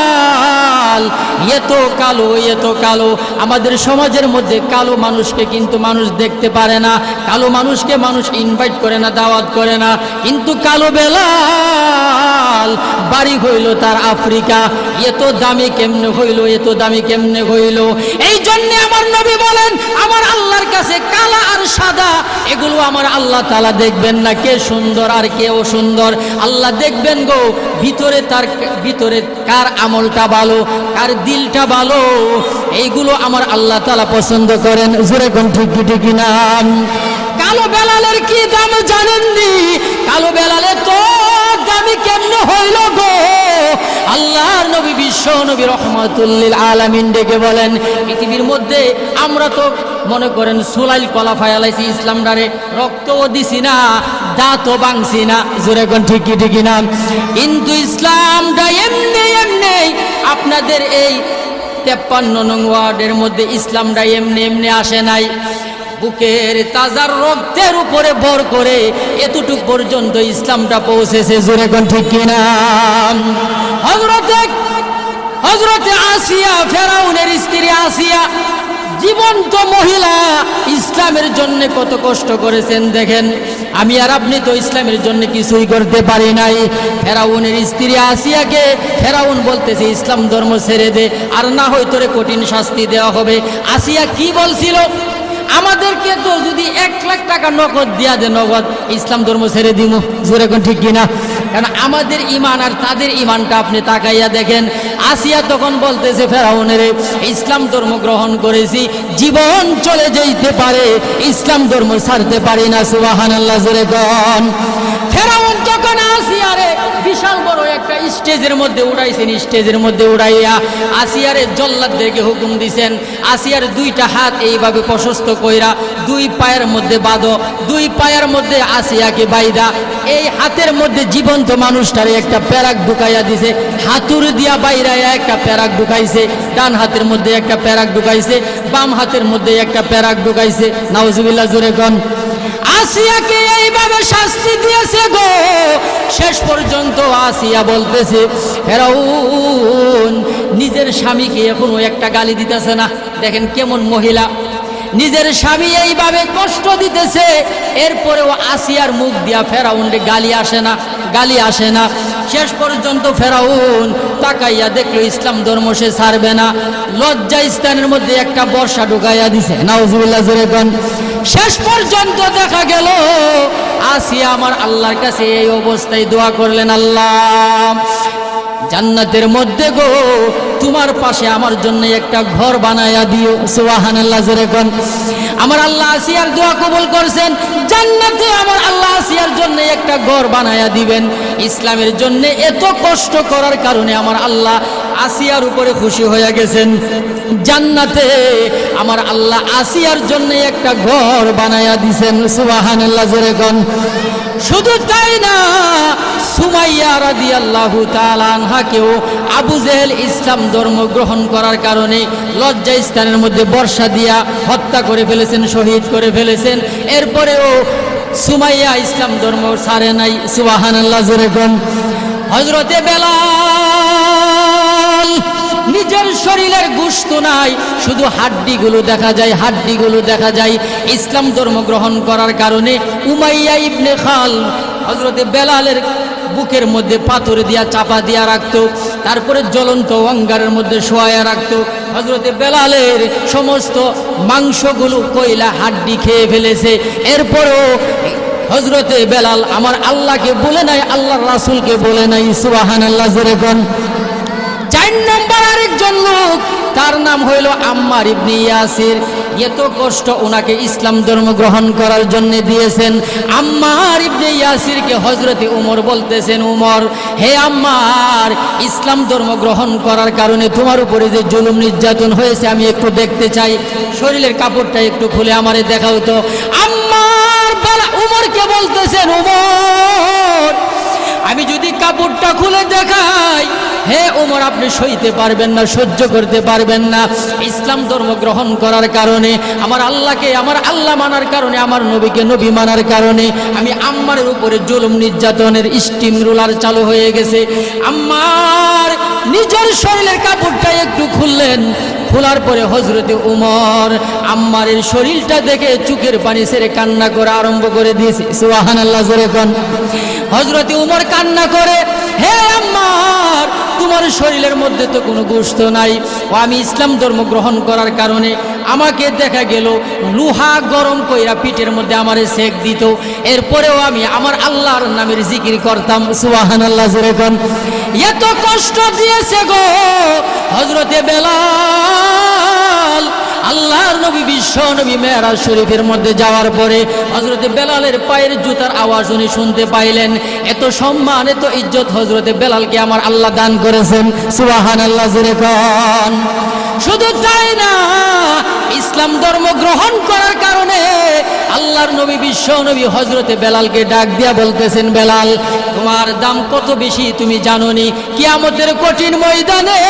এত কালো, এত কালো। আমাদের সমাজের মধ্যে কালো মানুষকে কিন্তু মানুষ দেখতে পারে না, কালো মানুষকে মানুষ ইনভাইট করে না, দাওয়াত করে না, কিন্তু কালো বেলাল বাড়ি হইল তার আফ্রিকা। এত দামি কেমনে হইল, এত দামি কেমনে হইল? এই জন্য আমার নবী বলেন, আমার আল্লাহর কাছে কালা আর সাদা এগুলো আমার আল্লাহ তাআলা দেখবেন না, কে সুন্দর আর কে অসুন্দর। আল্লাহ দেখবেন গো ভিতরে, তার ভিতরে কার আমলটা ভালো, কার দিলটা ভালো, এইগুলো আমার আল্লাহ তাআলা পছন্দ করেন। জোরে কোন ঠিক কি না? কালো বেলালের কি দাম জানেননি? কালো বেলালের তো দামি কেমনে হইল গো? আল্লাহর নবী বিশ্ব নবী রহমাতুল লিল আলামিন ডেকে বলেন, পৃথিবীর মধ্যে আমরা তো মনে করেন সুলাইল কলা ফায়ালাইছি, ইসলাম ডারে রক্তও দিছি না, দাঁতও ভাঙছি না। জোরে কোন ঠিক কি না? কিন্তু ইসলামটা এমনি এমনি আপনাদের এই 53 নং ওয়ার্ডের মধ্যে ইসলামটা এমনি এমনি আসে নাই। বুকের তাজার রক্তের উপরে ভর করে এতটুক পর্যন্ত ইসলামটা পৌঁছেছে। জোরে কোন ঠিক কিনা? হযরতে আসিয়া, ফেরাউনের স্ত্রী আসিয়া, জীবন্ত মহিলা, ইসলামের জন্য কত কষ্ট করেছেন দেখেন। আমি আর আপনি তো ইসলামের জন্য কিছুই করতে পারি নাই। ফেরাউনের স্ত্রী আসিয়াকে ফেরাউন বলতেছে, ইসলাম ধর্ম ছেড়ে দে, আর না হয় তোরে কঠিন শাস্তি দেওয়া হবে। আসিয়া কি বলছিল? আমাদেরকে তো যদি 1 লাখ টাকা নগদ দিয়া দে, নগদ ইসলাম ধর্ম ছেড়ে দিব। জোরে কোন ঠিক কিনা? কারণ আমাদের ইমান আর তাদের ইমানটা আপনি তাকাইয়া দেখেন। আসিয়া তখন বলতেছে ফেরাউনের, ইসলাম ধর্ম গ্রহণ করেছি, জীবন চলে যেতে পারে, ইসলাম ধর্ম ছাড়তে পারি না। সুবহানাল্লাহ জোরে কোন। ফেরাউন তখন আসিয়ারে বিশাল বড় একটা স্টেজের মধ্যে উড়াইছেন, স্টেজের মধ্যে উড়াইয়া আসিয়ারে জল্লাদদেরকে হুকুম দিছেন, আসিয়ার 2টা হাত এইভাবে প্রশস্ত কইরা 2 পায়ের মধ্যে বাঁধো, 2 পায়ের মধ্যে আসিয়াকে বাইদা, এই হাতের মধ্যে জীবন্ত মানুষটারে একটা প্যারাক ঢুকাইয়া দিছে, হাতুর দিয়া বাইরাইয়া একটা প্যারাক ঢুকাইছে, ডান হাতের মধ্যে একটা প্যারাক ঢুকাইছে, বাম হাতের মধ্যে একটা প্যারাক ঢুকাইছে। নাউজুবিল্লাহ জোরে কোন। আসিয়াকে এইভাবে শাস্তি দিয়েছে গো। শেষ পর্যন্ত আসিয়া বলতেছে, ফেরাউন নিজের স্বামীকে এখনো একটা গালি দিতেছে না। দেখেন কেমন মহিলা, নিজের স্বামী এইভাবে কষ্ট দিতেছে, এরপরেও আসিয়ার মুখ দিয়া ফেরাউনরে গালি আসে না, গালি আসে না। শেষ পর্যন্ত ফেরাউন তাকাইয়া দেখলো ইসলাম ধর্ম সে ছাড়বে না, লজ্জা স্থানের মধ্যে একটা বর্ষা ঢুকাইয়া দিছে। নাউজুবিল্লাহ জোরে কোন। শেষ পর্যন্ত দেখা গেল আসিয়া আমার আল্লাহর কাছে এই অবস্থায় দোয়া করলেন, আল্লাহ জান্নাতের মধ্যে গো তোমার পাশে আমার জন্য একটা ঘর বানায়া দিও। সুবহানাল্লাহ জোরে কোন। আমার আল্লাহ আসিয়ার দোয়া কবুল করছেন, জান্নাতে আমার আল্লাহ আসিয়ার জন্য একটা ঘর বানায়া দিবেন। ইসলামের জন্য এত কষ্ট করার কারণে আমার আল্লাহ আসিয়ার উপরে খুশি হয়ে গেছেন। জান্নাতে আমার আল্লাহ আসিয়ার জন্য একটা ঘর বানায়া দিবেন। সুবহানাল্লাহ জোরে কোন। শুধু তাই না, সুমাইয়া রাদিয়াল্লাহু তাআলা আনহাকেও আবু জেহেল ইসলাম ধর্ম গ্রহণ করার কারণে লজ্জা স্থানের মধ্যে বর্ষা দিয়া হত্যা করে ফেলেছেন, শহীদ করে ফেলেছেন। এরপরেও সুমাইয়া ইসলাম ধর্ম ছাড়ে নাই। সুবহানাল্লাহ জোরে কোন। হযরতে বেলাল নিজের শরীরের গোশত নাই, শুধু হাড্ডিগুলো দেখা যায়, হাড্ডিগুলো দেখা যায়। ইসলাম ধর্ম গ্রহণ করার কারণে উমাইয়া ইবনে খাল হযরতে বেলালের বুকের মধ্যে পাথর দিয়া চাপা দিয়া রাখতো, তারপরে জ্বলন্ত অঙ্গারের মধ্যে শোয়া রাখতো। হযরতে বেলালের সমস্ত মাংসগুলো কয়লা হাড্ডি খেয়ে ফেলেছে। এরপরও হযরতে বেলাল আমার আল্লাহকে বলে নাই, আল্লাহর রাসূলকে বলে নাই। সুবহানাল্লাহ জোরে কোন। 4 নম্বর আরেকজন লোক, তার নাম হইল আম্মার ইবনে ইয়াসির। এত কষ্ট ওনাকে ইসলাম ধর্ম গ্রহণ করার জন্য দিয়েছেন। আম্মার ইবনে ইয়াসিরকে হযরতে উমর বলতেছেন, উমর হে আম্মার, ইসলাম ধর্ম গ্রহণ করার কারণে তোমার উপরে যে জুলুম নির্যাতন হয়েছে আমি একটু দেখতে চাই, শরীরের কাপড়টা একটু খুলে আমারে দেখাও তো। আম্মার উমরকে বলতেছেন, উমর আমি যদি কাপড়টা খুলে দেখাই, হে উমর আপনি সইতে পারবেন না, সহ্য করতে পারবেন না। ইসলাম ধর্ম গ্রহণ করার কারণে, আমার আল্লাহকে, আমার আল্লাহ মানার কারণে, আমার নবীকে নবী মানার কারণে আমি আম্মারের উপরে জুলুম নির্যাতনের স্টিম রোলার চালু হয়ে গেছে। আম্মার নিজের শরীরের কাপড়টা একটু খুললেন, খোলার পরে হযরতে উমর আম্মারের শরীরটা দেখে চোখের পানি ছেড়ে কান্না করা আরম্ভ করে দিয়েছে। সুবহানাল্লাহ জোরে কোন। হযরতে উমর কান্না করে, হে আম্মার, তোমার শরীরের মধ্যে তো কোনো গোশত নাই, ও আমি ইসলাম ধর্ম গ্রহণ করার কারণে আমাকে দেখা গেল লোহা গরম কইরা পিঠের মধ্যে আমারে সেক দিত, এরপরেও আমি আমার আল্লাহর নামের জিকির করতাম। সুবহানাল্লাহ জোরে কোন। এত কষ্ট দিয়েছে গো হযরতে বেলাল। আল্লাহর নবী বিশ্ব নবী মেরাজ শরীফের মধ্যে যাওয়ার পরে হযরতে বেলালের পায়ের জুতার আওয়াজ উনি শুনতে পাইলেন। এত সম্মান, এত ইজ্জত হযরতে বেলালকে আমার আল্লাহ দান করেছেন। সুবহানাল্লাহ জোরে কোন। শুধু তাই না, ইসলাম ধর্ম গ্রহণ করার কারণে আল্লাহর নবী বিশ্ব নবী হযরতে বেলালকে ডাক দিয়া বলতেছেন, বেলাল তোমার দাম কত বেশি তুমি জানো নি? কিয়ামতের কঠিন ময়দানে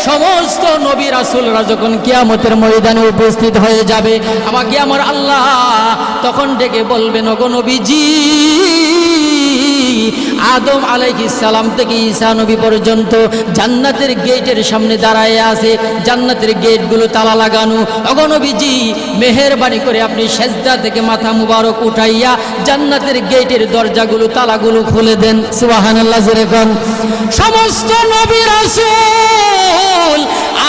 সমস্ত নবী রাসূলরা যখন কিয়ামতের ময়দানে উপস্থিত হয়ে যাবে, আমাকে আমার আল্লাহ তখন ডেকে বলবেন, ওগো নবীজি, আদম আলাইহিস সালাম থেকে ঈসা নবী পর্যন্ত জান্নাতের গেটের সামনে দাঁড়ায় আছে, জান্নাতের গেটগুলো তালা লাগানো। ওগো নবীজি, মেহেরবানি করে আপনি সেজদা থেকে মাথা মুবারক উঠাইয়া জান্নাতের গেটের দরজাগুলো তালাগুলো খুলে দেন। সুবহানাল্লাহ জোরে কোন। সমস্ত নবী রাসূল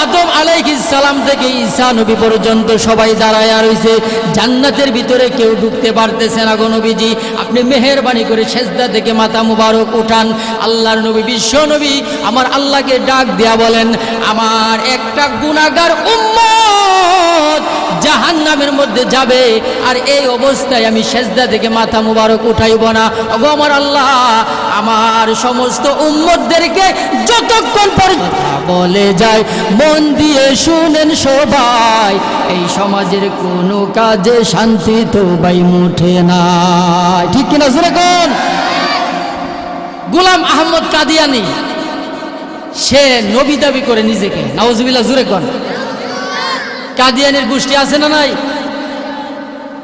আদম আলাইহিস সালাম থেকে ঈসা নবী পর্যন্ত সবাই দাঁড়ায় রইছে, জান্নাতের ভিতরে কেউ ঢুকতে পারতেছে না। গো নবীজি, আপনি মেহেরবানি করে সেজদা থেকে মাথা মুবারক উঠান। আল্লাহর নবী বিশ্ব নবী আমার আল্লাহকে ডাক দেয়া বলেন, আমার একটা গুনাহগার উম্মত জাহান্নামের মধ্যে যাবে, আর এই অবস্থায় আমি সেজদা থেকে মাথা মুবারক উঠাইব না। ওগো আমার আল্লাহ, আমার সমস্ত উম্মতদেরকে যতক্ষণ পর্যন্ত বলে যায়, মন দিয়ে শুনেন সবাই, এই সমাজের কোনো কাজে শান্তি তো বাই মুঠে না। ঠিক কিনা জোরে কোন। গোলাম আহমদ কাদিয়ানি, সে নবী দাবি করে নিজেকে, নাউজুবিল্লাহ জোরে কোন। কাদিয়ানির গোষ্ঠী আছে না নাই?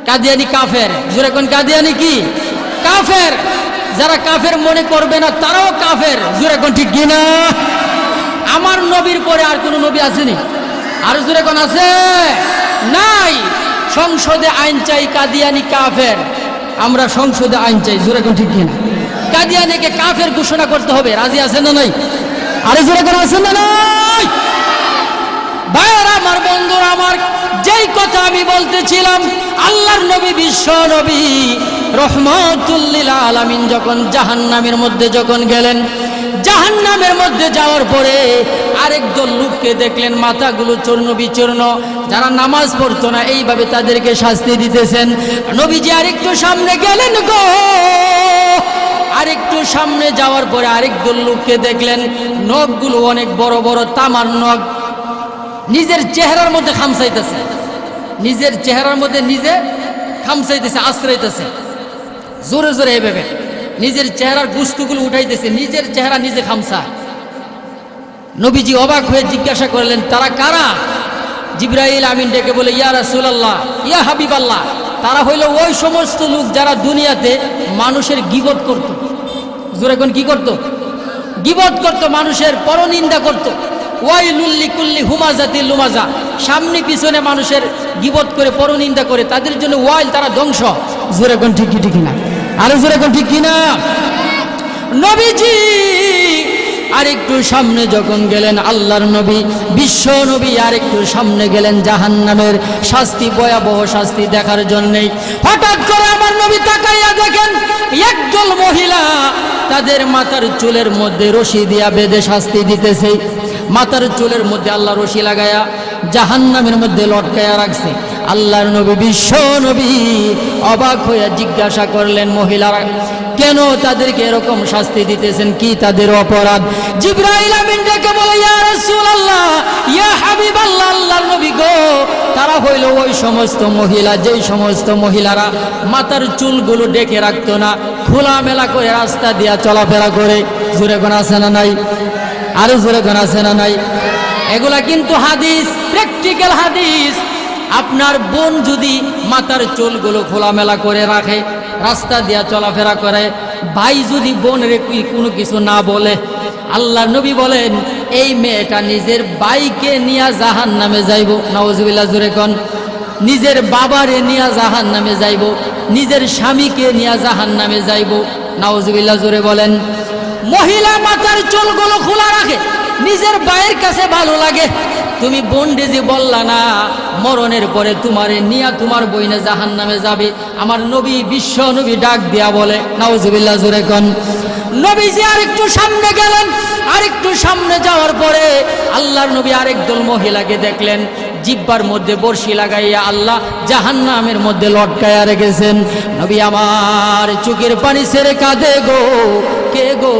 কাদিয়ানি কাফের, জোরে কোন। কাদিয়ানি কি? কাফের। যারা কাফের মনে করবে না তারাও কাফের, জোরে কোন ঠিক কিনা। আমার নবীর পরে আর কোন নবী আসেনি? আর জোরে কোন আছে? নাই। সংসদে আইন চাই, কাদিয়ানি কাফের। আমরা সংসদে আইন চাই, জোরে কোন ঠিক কিনা। কাদিয়ানিকে কাফের ঘোষণা করতে হবে, রাজি আছেন না নাই? আরে জোরে কোন আছেন না নাই? ভাইরা আমার, বন্ধুরা আমার, যেই কথা আমি বলতেছিলাম, আল্লাহর নবী বিশ্ব নবী রহমাতুল লিল আলামিন যখন জাহান্নামের মধ্যে যখন গেলেন, জাহান্নামের মধ্যে যাওয়ার পরে আরেক দল লোককে দেখলেন, মাথাগুলো চূর্ণ বিচূর্ণ, যারা নামাজ পড়তো না, এইভাবে তাদেরকে শাস্তি দিতেছেন। নবীজি আরেকটু সামনে গেলেন গো, আরেকটু সামনে যাওয়ার পরে আরেক দল লোককে দেখলেন, নখগুলো অনেক বড় বড় তামার নখ, নিজের চেহারার মধ্যে খামসাইতেছে, নিজের চেহারার মধ্যে নিজে খামসাইতেছে, আশ্রইতেছে, জোরে জোরে এভাবে নিজের চেহারার গুস্তুগুলো উঠাইতেছে, নিজের চেহারা নিজে খামসা। নবীজি অবাক হয়ে জিজ্ঞাসা করলেন, তারা কারা? জিবরাইল আমিন ডেকে বলে, ইয়া রাসূলুল্লাহ, ইয়া হাবিবাল্লাহ, তারা হইল ওই সমস্ত লোক যারা দুনিয়াতে মানুষের গীবত করত। জোরে কোন, কি করত? গীবত করত, মানুষের পরনিন্দা করত। ওয়াইলুল লিকুল্লি হুমাজাতিল লুমাজা, সামনে পিছনে মানুষের গীবত করে পরনিন্দা করে, তাদের জন্য ওয়াইল, তারা ধ্বংস। জোরে কোন ঠিক কি ঠিক না? আরে জোরে কোন ঠিক কিনা? নবীজি আরেকটু সামনে যখন গেলেন, আল্লাহর নবী বিশ্ব নবী আরেকটু সামনে গেলেন জাহান্নামের শাস্তি, ভয়াবহ শাস্তি দেখার জন্যেই। হঠাৎ করে আমার নবী তাকাইয়া দেখেন একদল মহিলা তাদের মাথার চুলের মধ্যে রশি দিয়া বেঁধে শাস্তি দিতেছে। মাথার চুলের মধ্যে আল্লাহ রশি লাগায়া জাহান্নামের মধ্যে লটকায়া রাখছে। আল্লাহর নবী বিশ্ব নবী অবাক হয়ে জিজ্ঞাসা করলেন, মহিলারা কেন তাদেরকে এরকম শাস্তি দিতেছেন, কি তাদের অপরাধ? জিবরাইল আমিন ডেকে বলে, ইয়া রাসূলুল্লাহ, ইয়া হাবিবাল্লাহ, আল্লাহর নবী গো, তারা হইল ওই সমস্ত মহিলা যেই সমস্ত মহিলারা মাথার চুলগুলো ডেকে রাখতো না, খোলামেলা করে রাস্তা দিয়া চলাফেরা করে। জোরে কোন আছে না নাই? আরো জোরে কোন আছে না নাই? এগুলা কিন্তু হাদিস, প্র্যাকটিক্যাল হাদিস। আপনার বোন যদি মাথার চুলগুলো খোলামেলা করে রাখে, রাস্তা দিয়া চলাফেরা করে, ভাই যদি বোনের কোনো কিছু না বলে, আল্লাহ নবী বলেন এই মেয়েটা নিজের ভাইকে নিয়ে জাহান্নামে যাইব। নাউজুবিল্লাহ, জোরে কোন। নিজের বাবারে নিয়ে জাহান্নামে যাইব, নিজের স্বামীকে নিয়ে জাহান্নামে যাইব। নাউজুবিল্লাহ, জোরে বলেন। মহিলা মাথার চুলগুলো খোলা রাখে, নিজের ভাইয়ের কাছে ভালো লাগে। তুমি বোন যে বললা না মরণের পরে তোমারে নিয়া তোমার বইনে জাহান্নামে যাবে, আমার নবী বিশ্ব নবী ডাক দিয়া বলে, নাউজুবিল্লাহ, জোরে কোন। নবীজি আরেকটু সামনে গেলেন, আরেকটু সামনে যাওয়ার পরে আল্লাহর নবী আরেক দল মহিলাকে দেখলেন জিব্বার মধ্যে বর্শি লাগাইয়া আল্লাহ জাহান্নামের মধ্যে লটকায়া রেখেছেন। নবী আমার চোখের পানি ছেড়ে কাঁদে গো, কে গো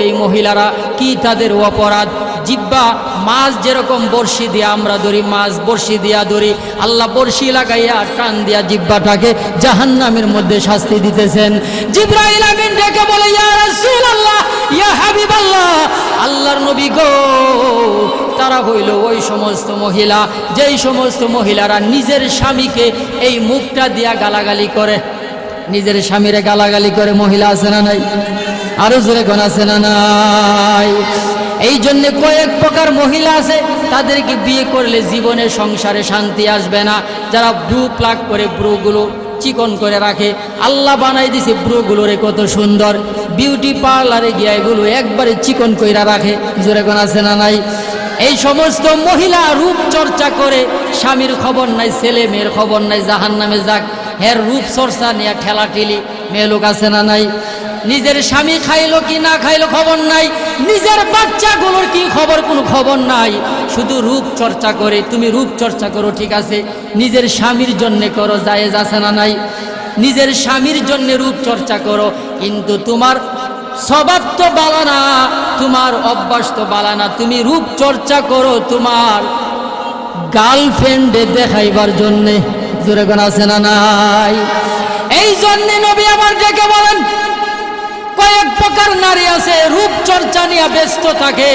এই মহিলারা, কি তাদের অপরাধ? জিব্বা মাছ যেরকম বর্শি দিয়া আমরা ধরি, মাছ বর্শি দিয়া ধরি, আল্লাহ বর্শি লাগাইয়া টান দিয়া জিব্বাটাকে জাহান্নামের মধ্যে শাস্তি দিতেছেন। জিবরাইল আমিন ডেকে বলে, ইয়া রাসূলুল্লাহ, ইয়া হাবিবাল্লাহ, আল্লাহর নবী গো, তারা হইল ওই সমস্ত মহিলা যেই সমস্ত মহিলারা নিজের স্বামীকে এই মুখটা দিয়া গালাগালি করে, নিজের স্বামীরে গালাগালি করে। মহিলা আছে না নাই? আরো জোরে কোন আছে না নাই? এই জন্য কয়েক প্রকার মহিলা আছে, তাদেরকে বিয়ে করলে জীবনে সংসারে শান্তি আসবে না। যারা ব্রু প্লাক করে, ব্রুগুলো চিকন করে রাখে, আল্লাহ বানাই দিছে ব্রুগুলোরে কত সুন্দর, বিউটি পার্লারে গিয়ে এগুলো একবারে চিকন কইরা রাখে। জোরে কোন আছে না নাই? এই সমস্ত মহিলা রূপ চর্চা করে, স্বামীর খবর নাই, ছেলে মেয়ের খবর নাই, জাহান্নামে যাক, এর রূপ চর্চা নিয়ে ঠেলাঠেলি মেয়ে লোক আছে না নাই? নিজের স্বামী খাইলো কি না খাইলো খবর নাই, নিজের বাচ্চাগুলোর কি খবর, কোনো খবর নাই, শুধু রূপ চর্চা করে। তুমি রূপ চর্চা করো, ঠিক আছে, নিজের স্বামীর জন্যে করো, জায়েজ আছে না নাই? নিজের স্বামীর জন্যে রূপ চর্চা করো, কিন্তু তোমার স্বভাব তো বালা না, তোমার অভ্যাস তো বালা না। তুমি রূপ চর্চা করো তোমার গার্লফ্রেন্ডে দেখাইবার জন্যে। জোরে কোন আছে না নাই? এই জন্যে নবী আমার ডেকে বলেন, কয়েক প্রকার নারী আছে রূপ চর্চা নিয়ে ব্যস্ত থাকে,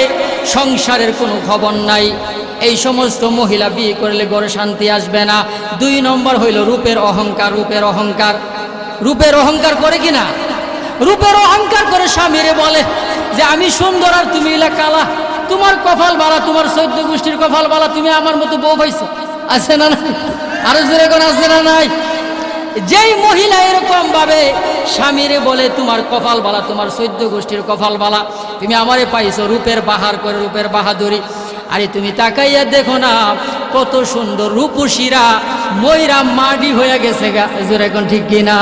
সংসারের কোনো খবর নাই। এই সমস্ত মহিলা বিয়ে করলে ঘরে শান্তি আসবে না। 2 নম্বর হইল রূপের অহংকার। রূপের অহংকার, রূপের অহংকার করে কিনা? রূপের অহংকার করে স্বামীরে বলে যে আমি সুন্দর আর তুমি ইলা কালা, তোমার কপাল বালা, তোমার 14 গোষ্ঠীর কপাল বালা, তুমি আমার মতো বউ পাইছো। আছে না নাই? আরো জোরে কোন আছে না নাই? যেই মহিলা এরকম ভাবে স্বামীরে বলে তোমার কপাল বালা, তোমার 14 গোষ্ঠীর কপাল বালা, তুমি আমারে পাইছো, রূপের বাহার করে, রূপের বাহাদুরি। আরে তুমি তাকাইয়া দেখো না কত সুন্দর রূপসীরা ময়রা মাটি হয়ে গেছে গা। জোরে কোন ঠিক কিনা?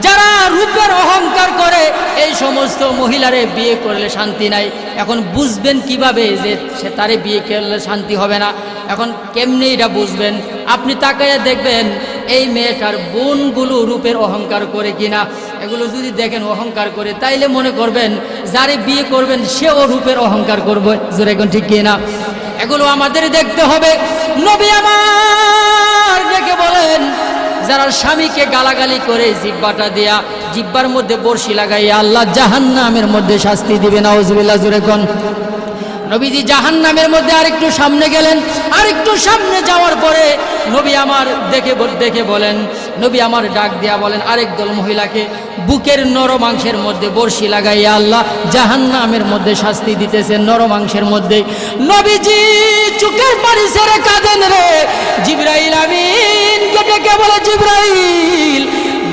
যারা রূপের অহংকার করে এই সমস্ত মহিলারে বিয়ে করলে শান্তি নাই। এখন বুঝবেন কিভাবে যে সে তারে বিয়ে করলে শান্তি হবে না? এখন কেমনি এটা বুঝবেন? আপনি তাকাইয়া দেখবেন এই মেয়েটার বোনগুলো রূপের অহংকার করে কিনা। এগুলো যদি দেখেন অহংকার করে, তাইলে মনে করবেন যারে বিয়ে করবেন সেও রূপের অহংকার করবে। জোরে কোন ঠিক কিনা? এগুলো আমাদের দেখতে হবে। নবী আমার ডেকে বলেন, যারা স্বামীকে গালাগালি করে জিব্বাটা দেয়া, জিব্বার মধ্যে বর্শি লাগাইয়া আল্লাহ জাহান্নামের মধ্যে শাস্তি দিবে। নাউজুবিল্লাহ, জোরে কোন। নবীজি জাহান্নামের মধ্যে আরেকটু সামনে গেলেন, আরেকটু সামনে যাওয়ার পরে নবী আমার দেখে বলেন, নবী আমার ডাক দিয়া বলেন আরেক দল মহিলাকে, বুকের নরমাংসের মধ্যে বর্শি লাগাইয়া আল্লাহ জাহান্নামের মধ্যে শাস্তি দিতেছেন, নরমাংসের মধ্যে। নবীজি চোখের পানি ছেড়ে কাঁদেন রে। জিবরাইল আমিনকে ডেকে বলে, জিবরাইল,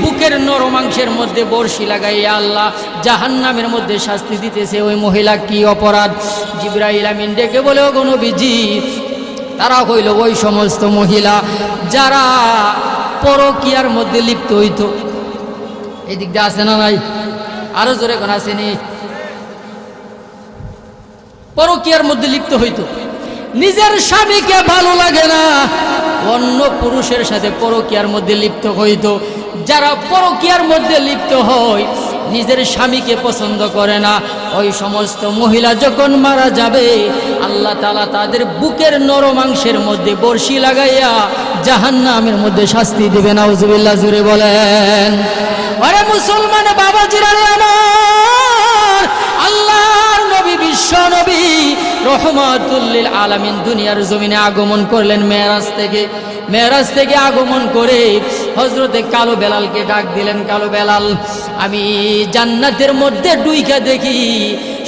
বুকের বুকের নরমাংসের মধ্যে বর্ষি লাগাইয়া আল্লাহ জাহান্নামের মধ্যে শাস্তি দিতেছে। ওই মহিলা কি অপরাধ? জিবরাইল আমিন ডেকে বলে, ও গো নবীজি, তারা হইল ওই সমস্ত মহিলা যারা পরকীয়ার মধ্যে লিপ্ত হইত। এই দিক দিয়ে আছে না নাই? আরো জোরে কোন আসেনি? পরকীয়ার মধ্যে লিপ্ত হইত, নিজের স্বামীকে ভালো লাগে না, অন্য পুরুষের সাথে পরকীয়ার মধ্যে লিপ্ত হইত। যারা পরকীয়ার মধ্যে লিপ্ত হয়, নিজের স্বামীকে পছন্দ করে না, ওই সমস্ত মহিলা যখন মারা যাবে আল্লাহ তাআলা তাদের বুকের নরমাংসের মধ্যে বর্ষি লাগাইয়া জাহান্নামের মধ্যে শাস্তি দিবে। নাউজুবিল্লাহ, জুড়ে বলেন। আরে মুসলমান বাবাজিরা রে আমার, আল্লাহর নবী বিশ্ব নবী রহমাতুল লিল আলামিন দুনিয়ার জমিনে আগমন করলেন মেরাজ থেকে আগমন করে হযরতে কালো বেলালকে ডাক দিলেন, কালো বেলাল, আমি জান্নাতের মধ্যে ডুইকা দেখি,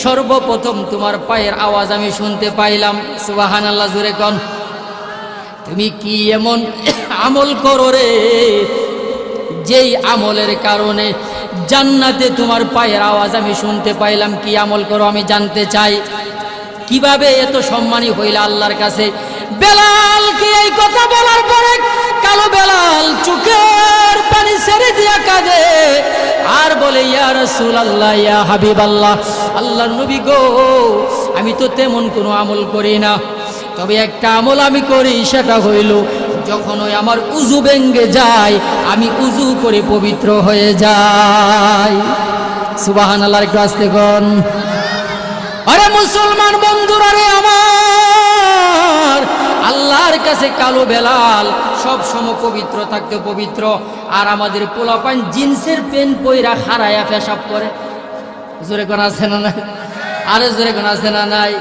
সর্বপ্রথম তোমার পায়ের আওয়াজ আমি শুনতে পাইলাম। সুবহানাল্লাহ, জোরে কোন। তুমি কি এমন আমল করো রে, যেই আমলের কারণে জান্নাতে তোমার পায়ের আওয়াজ আমি শুনতে পাইলাম? কি আমল করো আমি জানতে চাই। কিভাবে এত সম্মানী হইল আল্লাহর কাছে? বেলালকে এই কথা বলার পরে কালো বেলাল চোখের পানি ছেড়ে দিয়া কাঁদে আর বলে, ইয়া রাসূলুল্লাহ, ইয়া হাবিবাল্লাহ, আল্লাহর নবী গো, আমি তো তেমন কোনো আমল করি না, তবে একটা আমল আমি করি, সেটা হইল যখন ওই আমার উযু ভেঙে যায় আমি উযু করে পবিত্র হয়ে যাই। সুবহানাল্লাহ, একটু আস্তে কোন। আরে মুসলমান বন্ধুরা রে আমার, আল্লাহর কাছে কালো বেলাল সব সময় পবিত্র থাকতে পবিত্র, আর আমাদের পোলাপান জিন্সের প্যান্ট পইরা খাড়ায়া পেশাব করে। জোরে কোন আছে না নাই? আরে জোরে কোন আছে না নাই?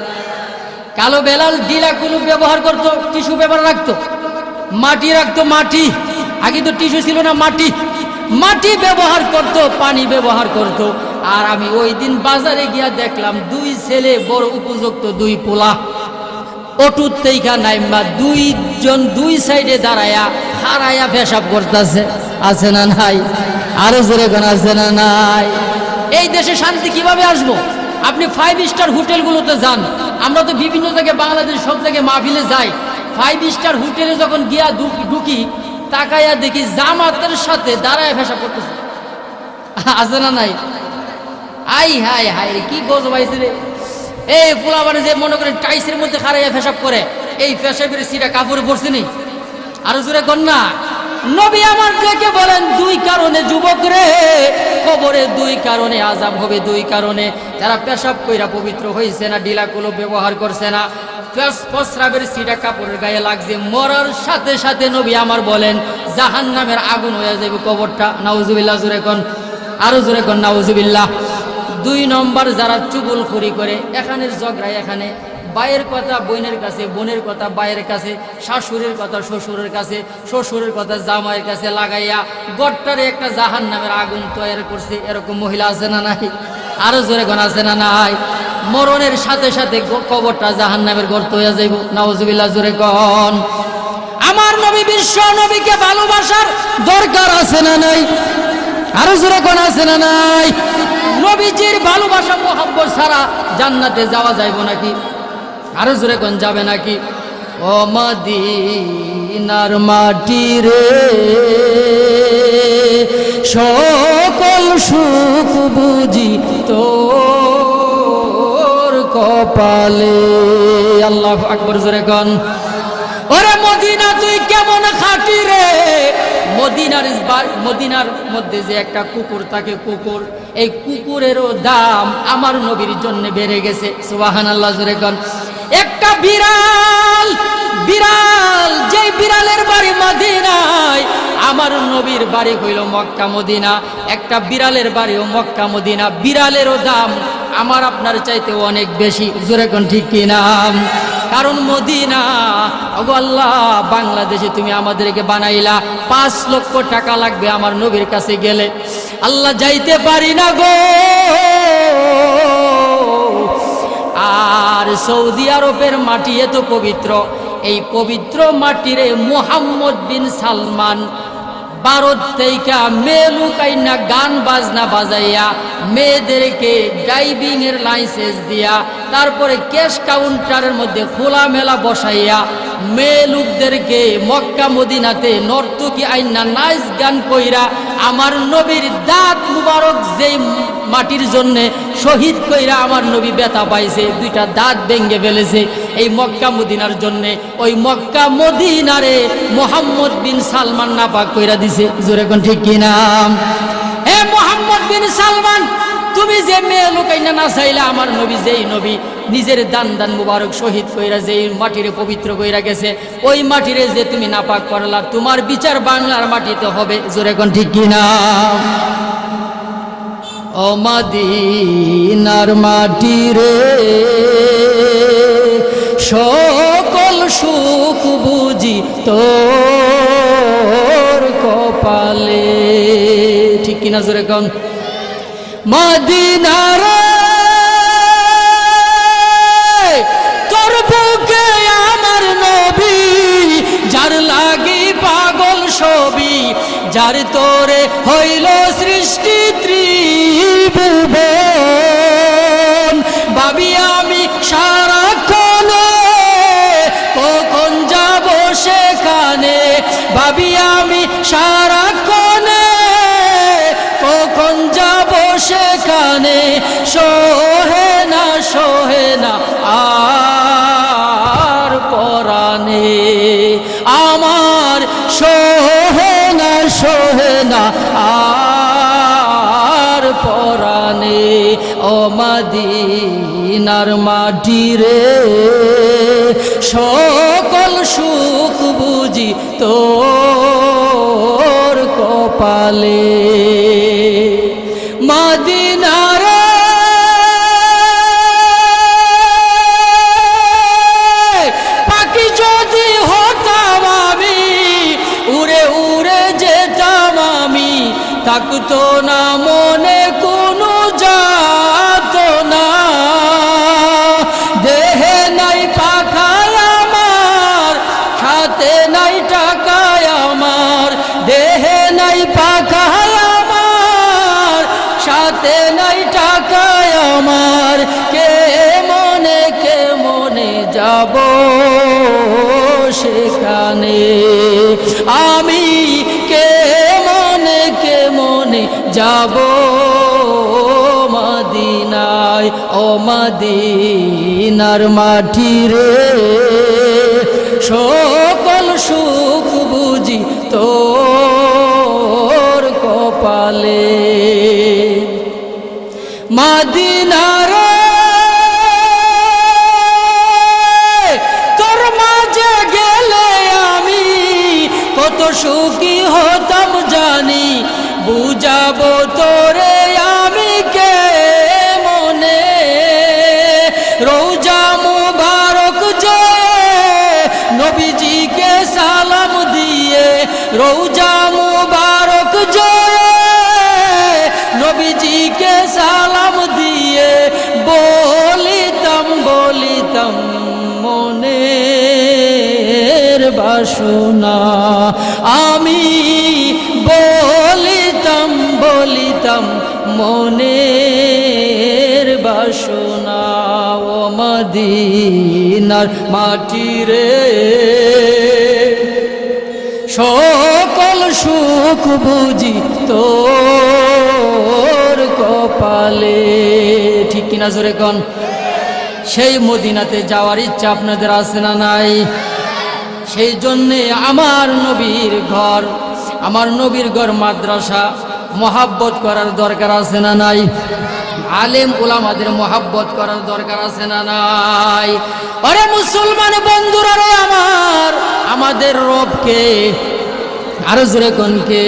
কালো বেলাল ডিলা কুলু ব্যবহার করতো, টিস্যু পেপার রাখতো, মাটি রাখতো, মাটি, আগে তো টিস্যু ছিল না, মাটি ব্যবহার করতো, পানি ব্যবহার করতো। আর আমি ওই দিন বাজারে গিয়া দেখলাম দুই ছেলে বড় উপযুক্ত দুই পোলা অটুত তেইখা নাইমা দুইজন দুই সাইডে দাঁড়ায়া হারায়া পেশাব করতেছে। আছে না নাই? আরো জোরে কোন আছে না নাই? এই দেশে শান্তি কিভাবে আসবো? আপনি 5 স্টার হোটেলগুলোতে যান, আমরা তো বিভিন্ন জায়গায় বাংলাদেশ সব জায়গায় মাহফিলে যাই, 5 স্টার হোটেলে যখন গিয়া ঢুকি তাকাইয়া দেখি জামাতের সাথে দাঁড়ায় পেশাব করতেছে। আছে না নাই? আই হাই হাই রে, কি গজ ভাইছে রে। এই পোলা মানে যে মনে করেন টাইসের মধ্যে খারাইয়া পেশাব করে, এই পেশাবের সিটা কাপড়ে পড়ছে নি। আরো জোরে কর না। নবী আমার ডেকে বলেন, দুই কারণে যুবক রে, কবরে দুই কারণে আযাব হবে, দুই কারণে। যারা পেশাব কইরা পবিত্র হইছে না, ডিলাকুলো ব্যবহার করছে না, প্রস্রাবের সিটা কাপড়ের গায়ে লাগছে, মরার সাথে সাথে নবী আমার বলেন জাহান্নামের আগুন হয়ে যাবে কবরটা। নাউজুবিল্লাহ, জোরে কোন। আরো জোরে কোন নাউজুবিল্লাহ। 2 নম্বর, যারা চুগলখড়ি করে, এখানের ঝগড়া এখানে, ভাইয়ের কথা বোনের কাছে, বোনের কথা ভাইয়ের কাছে, শাশুড়ির কথা শ্বশুরের কাছে, শ্বশুরের কথা জামাইয়ের কাছে লাগাইয়া গড়টারে একটা জাহান্নামের আগুন তৈরি করছে। এরকম মহিলা আছে না নাই? আরো জোরে কোন আছে না নাই? মরণের সাথে সাথে কবরটা জাহান্নামের গর্ত হয়ে যাইব। নাউজুবিল্লাহ, জোরে কোন। আমার নবী বিশ্ব নবীকে ভালোবাসার দরকার আছে না নাই? আরো জোরে কোন আছে না নাই? নবীজির ভালোবাসা মোহাব্বত ছাড়া জান্নাতে যাওয়া যাইব নাকি? আরো জোরে কোন, যাবে নাকি? ও মদিনার মাটি রে, সকল সুখ বুঝি তোর কপালে। আল্লাহু আকবার, জোরে কোন। ওরে মদিনা তুই কেমন খাঁটি রে। মদিনার মধ্যে যে একটা কুকুর থাকে, কুকুর, এই কুকুরেরও দাম আমার নবীর জন্য বেড়ে গেছে। সুবহানাল্লাহ, জোরে কোন। একটা বিড়াল, যে বিড়ালের বাড়ি মদিনায়, আমার নবীর বাড়ি হইল মক্কা মদিনা, একটা বিড়ালের বাড়িও মক্কা মদিনা, বিড়ালেরও দাম আমার আপনার চাইতে অনেক বেশি। জোরে কোন, ঠিক কি না? কারণ মদিনা, ওগো আল্লাহ, বাংলাদেশে তুমি আমাদেরকে বানাইলা, 5 লক্ষ টাকা লাগবে আমার নবীর কাছে গেলে। আল্লাহ, যাইতে পারি না গো। আর সৌদি আরবের মাটি এত পবিত্র, এই পবিত্র মাটিরে মুহাম্মদ বিন সালমান ভারত থেকে মেয়ে লুকাইনা গান বাজনা বাজাইয়া মেয়েদেরকে ড্রাইভিং এর লাইসেন্স দিয়া তারপরে ক্যাশ কাউন্টারের মধ্যে খোলামেলা বসাইয়া মেয়ে লোকদেরকে মক্কা মদিনাতে নর্তকী আইনা নাচ গান কইরা আমার নবীর দাঁত মুবারক যেই মাটির জন্য শহীদ কইরা আমার নবী ব্যথা পাইছে, দুইটা দাঁত ভেঙে ফেলেছে এই মক্কা মদিনার জন্য। ওই মক্কা মদিনারে মোহাম্মদ বিন সালমান নাপাক কইরা দিছে। জোরে কোন ঠিক কিনা? হে মোহাম্মদ বিন সালমান, তুমি যে মেয়ে লুকাইনা না চাইলে আমার নবী যেই নবী নিজের দান দান মুবারক শহীদ কইরা যেই মাটিরে পবিত্র কইরা গেছে, ওই মাটিরে যে তুমি নাপাক করলা, তোমার বিচার বাংলার মাটিতে হবে। জোরে কোন ঠিক কিনা? ও মদিনার মাটি রে, সকল সুখ বুঝি তোর কপালে। ঠিক কিনা? জোরে কোন? মদিনার তোর বুকে আমার নবী, যার লাগি পাগল ছবি, যার তোরে হইল সৃষ্টি ত্রিভুবন। ভাবি আমি সারাক্ষণে কখন যাব সেখানে, ভাবি আমি সারাক্ষণে কখন যাব সেখানে। সোহে না আর পরাণে আমার, সোহে না আর পরাণে। ও মদিনার মাটি রে, সকল সুখ বুঝি তোর কপালে। মদিনার পাখি যদি হতাম আমি, উড়ে উড়ে যেতাম আমি, থাকতো না মনে কোনো যাত না। দেহে নাই পাখায় আমার, সাথে নাই টাকায় আমার, দেহে নাই পাখায় আমার, সাথে নাই টাকায় আমার। কে মনে যাব সেখানে আমি, কে মনে যাব মদিনায়। ও মদিনার মাটি রে, সকল সুখ বুঝি তোর কপালে। মদিনার তোর মাঝে গেলে আমি কত সুখী হতাম জানি, বুঝাবো তোরে আমি কে মনে। রওজা মুবারক যে নবীজিকে সালাম দিয়ে, রওজা মুবারক যে নবীজিকে সালাম দিয়ে, বলিতাম মনের বাসনা আমি, বলিতাম মনের বাসনা। ও মদিনার মাটি রে, সকল সুখ বুঝি তোর কপালে। ঠিক কিনা? জোরে কোন? সেই মদিনাতে যাওয়ার ইচ্ছা আপনাদের আছে না নাই? সেই জন্যে আমার নবীর ঘর মাদ্রাসা মহাব্বত করার দরকার আছে না নাই? আলেম উলামাদের মহাব্বত করার দরকার আছে না নাই? আরে মুসলমান বন্ধুরা রে আমার, আমাদের রবকে আরো জোরে কোনকে?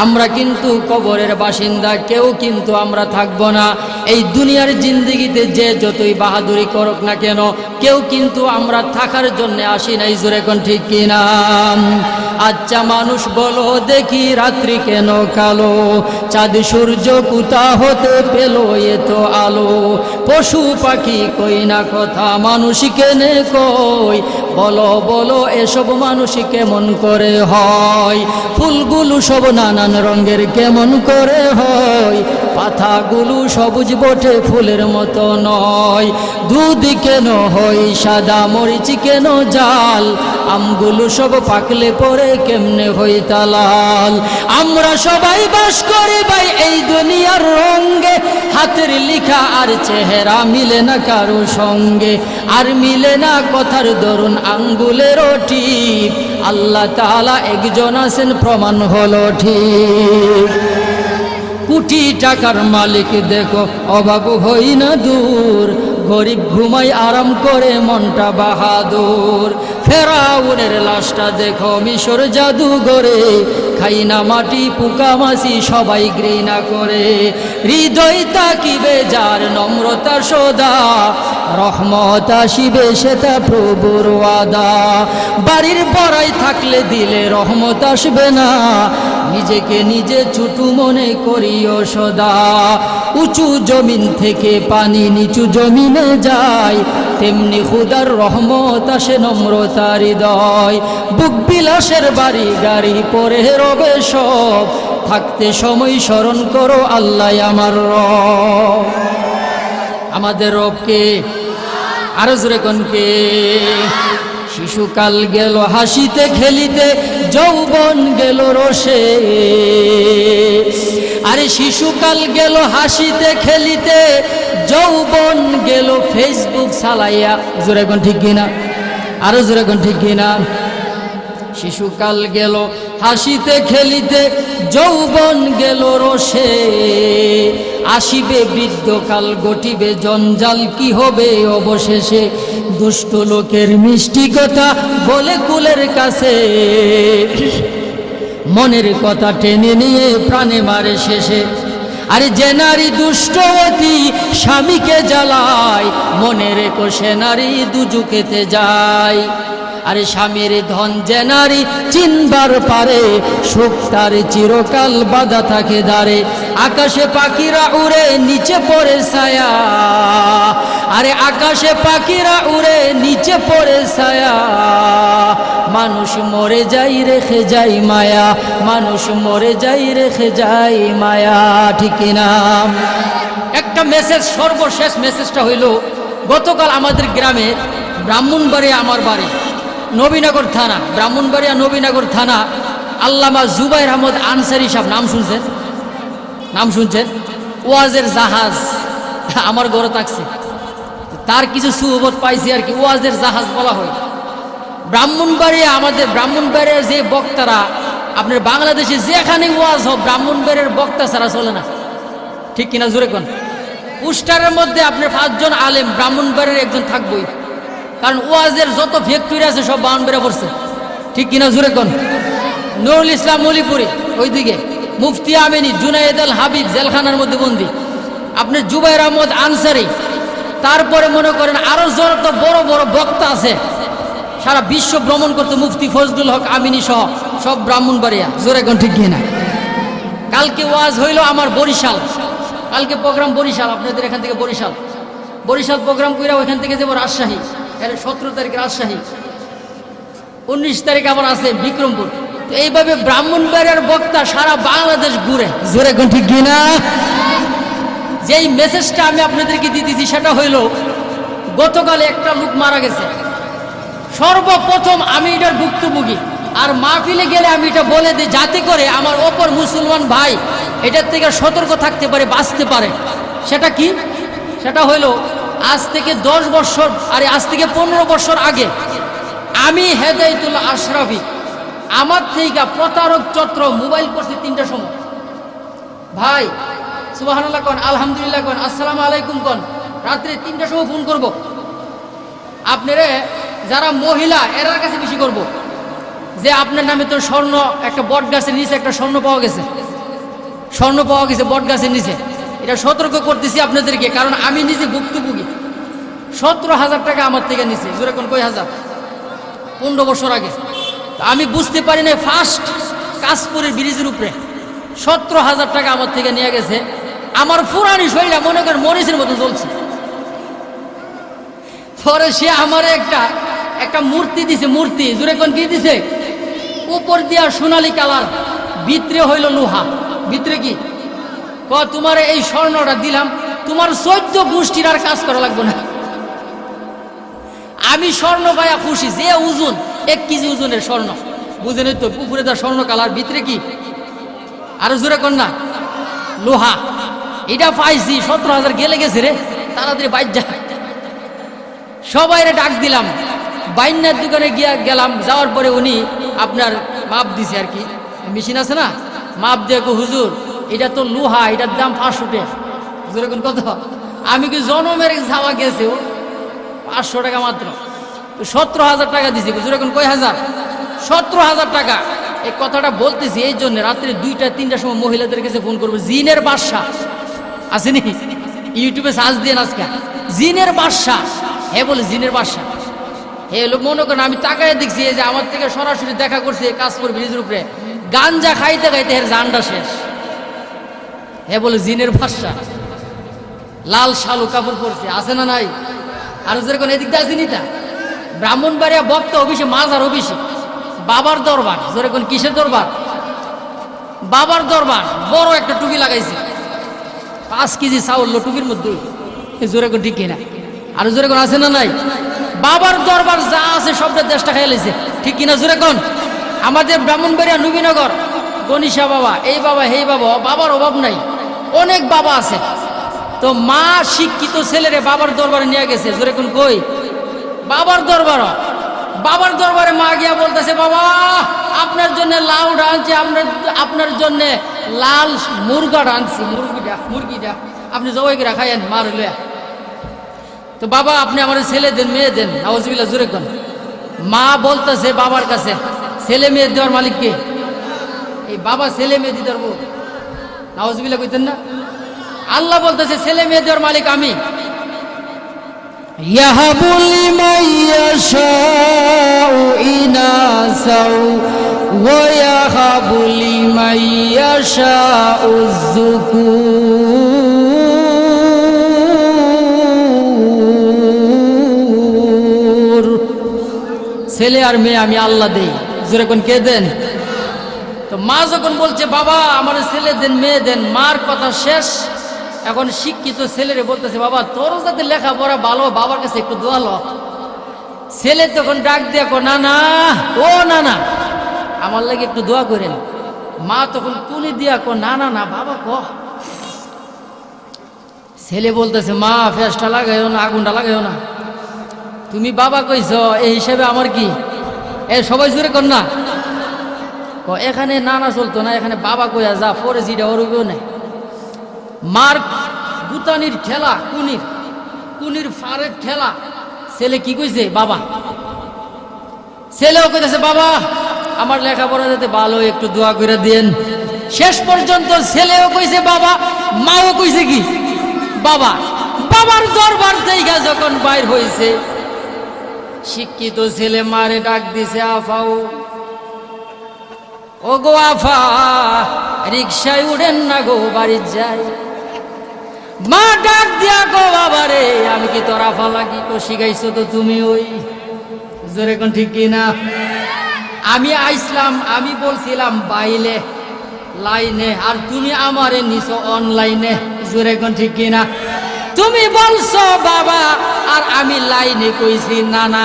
আমরা কিন্তু কবরের বাসিন্দা, কেউ কিন্তু আমরা থাকবো না। এই দুনিয়ার জিন্দেগিতে যে যতই বাহাদুরি করুক না কেন, কেউ কিন্তু আমরা থাকার জন্য আসি নাই। জোরে কোন ঠিক কিনা? আচ্ছা মানুষ বলো দেখি রাত্রি কেন কালো, চাঁদ সূর্য কোথা হতে পেল এত আলো, পশু পাখি কই না কথা মানুষ কেনে কই, বলো বলো এসব মানুষ কেমন করে হয়, ফুলগুলো সব নানান রঙের কেমন করে হয়, পাতাগুলো সবুজ বটে ফুলের মতো নয়, দুধ কেন হয় সাদা মরিচ কেন জাল, আমগুলো সব পাকলে পরে কেমনে হই তালাল, আমরা সবাই বাস করি ভাই এই দুনিয়ার রঙে, হাতের লেখা আর চেহারা মিলে না কারো সঙ্গে, আর মিলে না কথার দরুন আঙ্গুলেরও টিপ, আল্লাহ তাআলা একজন আছেন প্রমাণ হলো ঠিক। কোটি টাকার মালিক দেখো অভাব হই না দূর, গরিব ঘুমাই আরাম করে মনটা বাহাদুর, ফেরাউনের লাশটা দেখো মিশর জাদুঘরে, খাই না মাটি পোকামাছি সবাই ঘৃণা করে, হৃদয় তাকিবে যার নম্রতা সদা, রহমত আসিবে সেটা প্রভুর ওয়াদা, বাড়ির বড়াই থাকলে দিলে রহমত আসবে না, নিজেকে নিজে ছোট মনে করিও সদা, উঁচু জমিন থেকে পানি নিচু জমিনে যায়, তেমনি খুদার রহমত আসে নম্রতার হৃদয়, বুক বিলাসের বাড়ি গাড়ি পরে রবে সব, থাকতে সময় স্মরণ করো আল্লাহ আমার রব। আমাদের রবকে আরো জোরে কোনকে? শিশুকাল গেল হাসিতে খেলিতে, যৌবন গেল রসে, আরে শিশুকাল গেল হাসিতে খেলিতে, যৌবন গেল ফেসবুক চালাইয়া, জোরে কোন ঠিক কিনা? আরো জোরে কোন ঠিক কিনা? শিশুকাল গেল হাসিতে খেলিতে, যৌবন গেল রসে, আসিবে বৃদ্ধকাল ঘটিবে জঞ্জাল, কি হবে অবশেষে, দুষ্ট লোকের মিষ্টি কথা বলে কুলের কাছে, মনের কথা টেনে নিয়ে প্রাণে মারে শেষে, আরে যে নারী দুষ্টবতী স্বামীকে জ্বালায়, মনে রেখো সে নারী দুজুকেতে যায়, আরে স্বামীর ধন যে নারী চিনবার পারে, সুখ তার চিরকাল বাধা থাকে দ্বারে, আকাশে পাখিরা উড়ে নিচে পড়ে ছায়া, আরে আকাশে পাখিরা উড়ে নিচে পড়ে ছায়া, মানুষ মরে যাই রেখে যাই মায়া, মানুষ মরে যাই রেখে যাই মায়া, ঠিক না? একটা মেসেজ, সর্বশেষ মেসেজটা হইল, গতকাল আমাদের গ্রামে ব্রাহ্মণবাড়িয়া, আমার বাড়ি নবীনগর থানা, ব্রাহ্মণবাড়িয়া নবীনগর থানা, আল্লামা জুবাইর আহমদ আনসারী সাহেব, নাম শুনছেন? নাম শুনছেন? ওয়াজের জাহাজ আমার ঘরে থাকছে, তার কিছু সুহবত পাইছি আর কি, ওয়াজের জাহাজ বলা হয়। ব্রাহ্মণবাড়িয়া, আমাদের ব্রাহ্মণবাড়িয়ার যে বক্তারা, আপনার বাংলাদেশে যেখানে ওয়াজ হোক ব্রাহ্মণবাড়িয়ার বক্তা ছাড়া চলে না, ঠিক কিনা জোরে কোন? পোস্টারের মধ্যে আপনার 5 জন আলেম ব্রাহ্মণবাড়িয়ার একজন থাকবই, কারণ ওয়াজের যত ফ্যাক্টরি আছে সব ব্রাহ্মণবাড়িয়া পড়ছে, ঠিক কিনা জোরে কোন? নুরুল ইসলাম মলিপুরি ওইদিকে, মুফতি আমিনী, জুনায়েদ আল হাবিব জেলখানার মধ্যে বন্দি, আপনার জুবাইর আহমদ আনসারী, তারপরে মনে করেন আরো যত বড় বড় বক্তা আছে, সারা বিশ্ব ভ্রমণ করতে, মুফতি ফজলুল হক আমিনী সহ সব ব্রাহ্মণবাড়িয়া, জোরে কোন ঠিক কিনা? কালকে ওয়াজ হইল আমার বরিশাল, কালকে প্রোগ্রাম বরিশাল, আপনাদের এখান থেকে বরিশাল, বরিশাল প্রোগ্রাম কইরা ওইখান থেকে যাবো রাজশাহী, 17 তারিখ রাজশাহী, 19 তারিখ আবার আছে বিক্রমপুর, তো এইভাবে ব্রাহ্মণবাড়িয়ার বক্তা সারা বাংলাদেশ ঘুরে, জোরে কোন ঠিক কিনা? যেই মেসেজটা আমি আপনাদেরকে দিতেছি সেটা হইল, গতকালে একটা লোক মারা গেছে, সর্বপ্রথম আমি এটার ভুক্তভোগী, আর মাহফিলে গেলে আমি এটা বলে দিই যাতে করে আমার অপর মুসলমান ভাই এটার থেকে সতর্ক থাকতে পারে, বাঁচতে পারে। সেটা কি? সেটা হইল, আজ থেকে 10 বছর, আরে আজ থেকে 15 বছর আগে আমি হেদায়েতুল্লাহ আশরাফি, আমার থেকে প্রতারক চত্র মোবাইল করছি 3টার সময়, ভাই সুবহানাল্লাহ কোন, আলহামদুলিল্লাহ কোন, আসসালামু আলাইকুম কোন, রাত্রে 3টার সময় ফোন করব, আপনারে যারা মহিলা এরার কাছে বেশি করব, যে আপনার নামে তো স্বর্ণ, একটা বট গাছের নিচে একটা স্বর্ণ পাওয়া গেছে, স্বর্ণ পাওয়া গেছে বট গাছের নিচে, এটা সতর্ক করতেছি আপনাদেরকে, কারণ আমি নিজে ভুক্তভোগী। 17,000 টাকা আমার থেকে নিছে, জোরে কোন কয় হাজার? 15 বছর আগে আমি বুঝতে পারি না, ফার্স্ট কাশপুরের ব্রিজের উপরে 17,000 টাকা আমার থেকে নিয়ে গেছে। আমার পুরানি শরীরটা মনে করেন মরিচের মতো চলছে। পরে সে আমার একটা মূর্তি দিছে, মূর্তি জোরে কোন কি দিছে, উপর দিয়া সোনালী কালার, ভিতরে হইল লোহা। ভিতরে কি তোমার এই স্বর্ণটা দিলাম, তোমার 14 গোষ্ঠীর আর কাজ করা লাগবে না। আমি স্বর্ণ পাইয়া খুশি, যে ওজন 1 কেজি ওজনের স্বর্ণ, বুঝেন তো, উপরে তার স্বর্ণ কালার, ভিতরে কি আরো জোরে কর না লোহা। এটা পাইছি 17,000 গেলে গেছে রে, তাড়াতাড়ি বাইর যা। সবাই ডাক দিলাম, বাইনার দোকানে গিয়া গেলাম। যাওয়ার পরে উনি আপনার মাপ দিছে আর কি, মেশিন আছে না, মাপ দিয়ে হুজুর এটা তো লোহা, এটার দাম 500 টাকা। হুজুর এখন কত? আমি কি জনমের যাওয়া গেছে 500 টাকা মাত্র, 17,000 টাকা দিছি। হুজুর এখন কয় হাজার? 17,000 টাকা। এই কথাটা বলতেছি এই জন্য, রাত্রে 2টা-3টার সময় মহিলাদের কাছে ফোন করবো, জিনের বাদশা আসেনি, ইউটিউবে সার্চ দিয়ে আজকে জিনের বাদশা। হে বলে জিনের বাদশা, হে লোক মনে করেন আমি তাকায় দেখছি এই যে আমার থেকে সরাসরি দেখা করছে কাশপুর ব্রিজের উপরে, গাঞ্জা খাইতে খাইতে এর জানটা শেষ। হে বলে জিনের বাদশা, লাল শালু কাপড় পরছে, আছে না নাই? আর যেরকম এদিক দিয়ে আসেনি তা ব্রাহ্মণবাড়িয়া বক্তা অফিসে, মাজার অফিসে, বাবার দরবার। যেরকম কিসের দরবার? বাবার দরবার। বড় একটা টুপি লাগাইছে, 5 কেজি চাউল টুপির মধ্যে, জোরে কোন ঠিক কিনা? আর জোরে কোন আছে না নাই? বাবার দরবার যা আছে সবটা দেশটা খাইয়া লাইছে, ঠিক কিনা? জোরে কোন? আমাদের ব্রাহ্মণবাড়িয়া নবীনগর গণিশা বাবা, এই বাবা হেই বাবা, বাবার অভাব নাই, অনেক বাবা আছে। তো মা শিক্ষিত ছেলেরে বাবার দরবারে নিয়ে গেছে। জোরে কোন কই? বাবার দরবার। বাবার দরবারে মা গিয়া বলতেছে, বাবা আপনার জন্য লাউ আনছি, আপনার জন্য লাল মুরগা আনছি, মুরগিটা আপনি জবাই করে খাইয়েন মার লয়া। তো বাবা আপনি আমার ছেলে দেন, মেয়ে দেন। নাউজুবিল্লাহ, জোরে কোন? মা বলতেছে বাবার কাছে, ছেলে মেয়ে দেওয়ার মালিক কে? এই বাবা ছেলে মেয়ে দিতে পারবো? নাউজুবিল্লাহ কইতেন না? আল্লাহ বলতেছে ছেলে মেয়ে দেওয়ার মালিক আমি। ইয়াহাবু লিমান ইয়াশাউ ইনাসাও ওয়া ইয়াহাবু লিমান ইয়াশাউ যুকুর। ছেলে আর মেয়ে আমি আল্লাহ দেই। জোরে কোন কে দেন? তো মা যখন বলছে বাবা আমার ছেলে দেন, মেয়ে দেন, মার কথা শেষ। এখন শিক্ষিত ছেলেরে বলতেছে, বাবা তোর যাতে লেখাপড়া ভালো, বাবার কাছে একটু দোয়া ল। ছেলে তখন ডাক দিয়ে না না, ও না না, আমার লাগে একটু দোয়া করেন। মা তখন কুলি দিয়া না না না বাবা ক। ছেলে বলতেছে, মা ফেসটা লাগাইও না, আগুনটা লাগাইও না, তুমি বাবা কইছ এই হিসাবে আমার কি? এ সবাই জুড়ে কর না, এখানে নানা চলতো না, এখানে বাবা কইয়া যা, পরে জিটা ওরও নেই। মার গুতানির খেলা, কুনির ফারের খেলা। ছেলে কি কইছে? বাবা। ছেলেও কইতেছে, বাবা আমার লেখাপড়া যাতে ভালো, একটু দোয়া করে দেন। শেষ পর্যন্ত ছেলেও কইছে বাবা, মাও কইছে কি? বাবা। বাবার দরবার থেকে যখন বাইর হইছে, শিক্ষিত ছেলে মারে ডাক দিছে, আফাও, ও গো আফা, রিক্সায় উঠেন না গো, বাড়ি যাই। মা ডাক দিয়া গো, বাবা রে আমি কি তোর আফা লাগি? তো শিখাইছো তো তুমি ওই। জোরে কোন ঠিক কিনা? আমি আইসলাম, আমি বলছিলাম বাইলে লাইনে, আর তুমি আমারে নিছো অনলাইনে। জোরে কোন ঠিক কিনা? তুমি বলছো বাবা আর আমি লাইনে কইছি না না,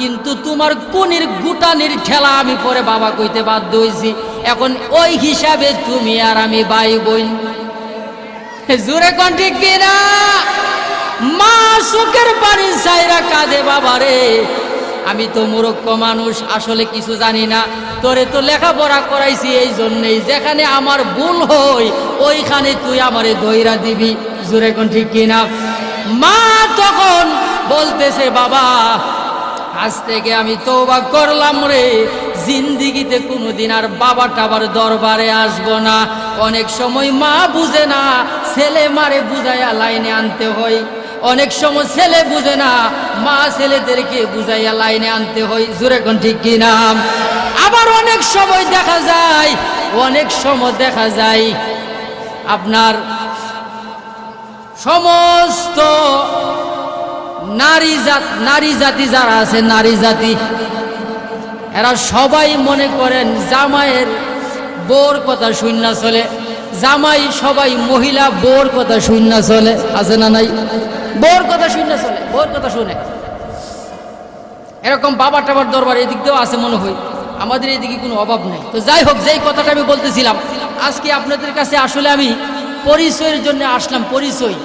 কিন্তু তোমার কুনির গুটানির ঠেলা আমি পরে বাবা কইতে বাধ্য হইছি। এখন ওই হিসাবে তুমি আর আমি ভাই বোন। জোরে কোন ঠিক কিনা? মা চোখের পানি চাইরা কাঁদে, বাবা রে আমি তো মূর্খ মানুষ, আসলে কিছু জানি না, তোরে তো লেখাপড়া করাইছি এই জন্যেই, যেখানে আমার ভুল হই ওইখানে তুই আমারে ধইরা দিবি। জোরে কোন ঠিক কিনা? মা তখন বলতেছে, বাবা আজ থেকে আমি তওবা করলাম রে, জিন্দিগিতে কোনোদিন আর বাবা টাবার দরবারে আসবো না। অনেক সময় মা বুঝে না, ছেলে মারে বুঝাইয়া লাইনে আনতে হয়। অনেক সময় ছেলে বুঝে না, মা ছেলেদেরকে বুঝাইয়া লাইনে আনতে হয়। জোরে কোন ঠিক কিনা? আবার অনেক সময় দেখা যায় আপনার সমস্ত নারী জাতি যারা আছে, নারী জাতি এরা সবাই মনে করেন জামাইয়ের বউর কথা শুননা চলে, জামাই সবাই মহিলা বউর কথা শুননা চলে, আছে না নাই? বউর কথা শুননা চলে, বউর কথা শুনে। এরকম বাবা টাবার দরবার এদিক দিয়েও আছে মনে হয়, আমাদের এদিকে কোনো অভাব নেই। তো যাই হোক, যেই কথাটা আমি বলতেছিলাম, আজকে আপনাদের কাছে আসলে আমি পরিচয়ের জন্য আসলাম। পরিচয়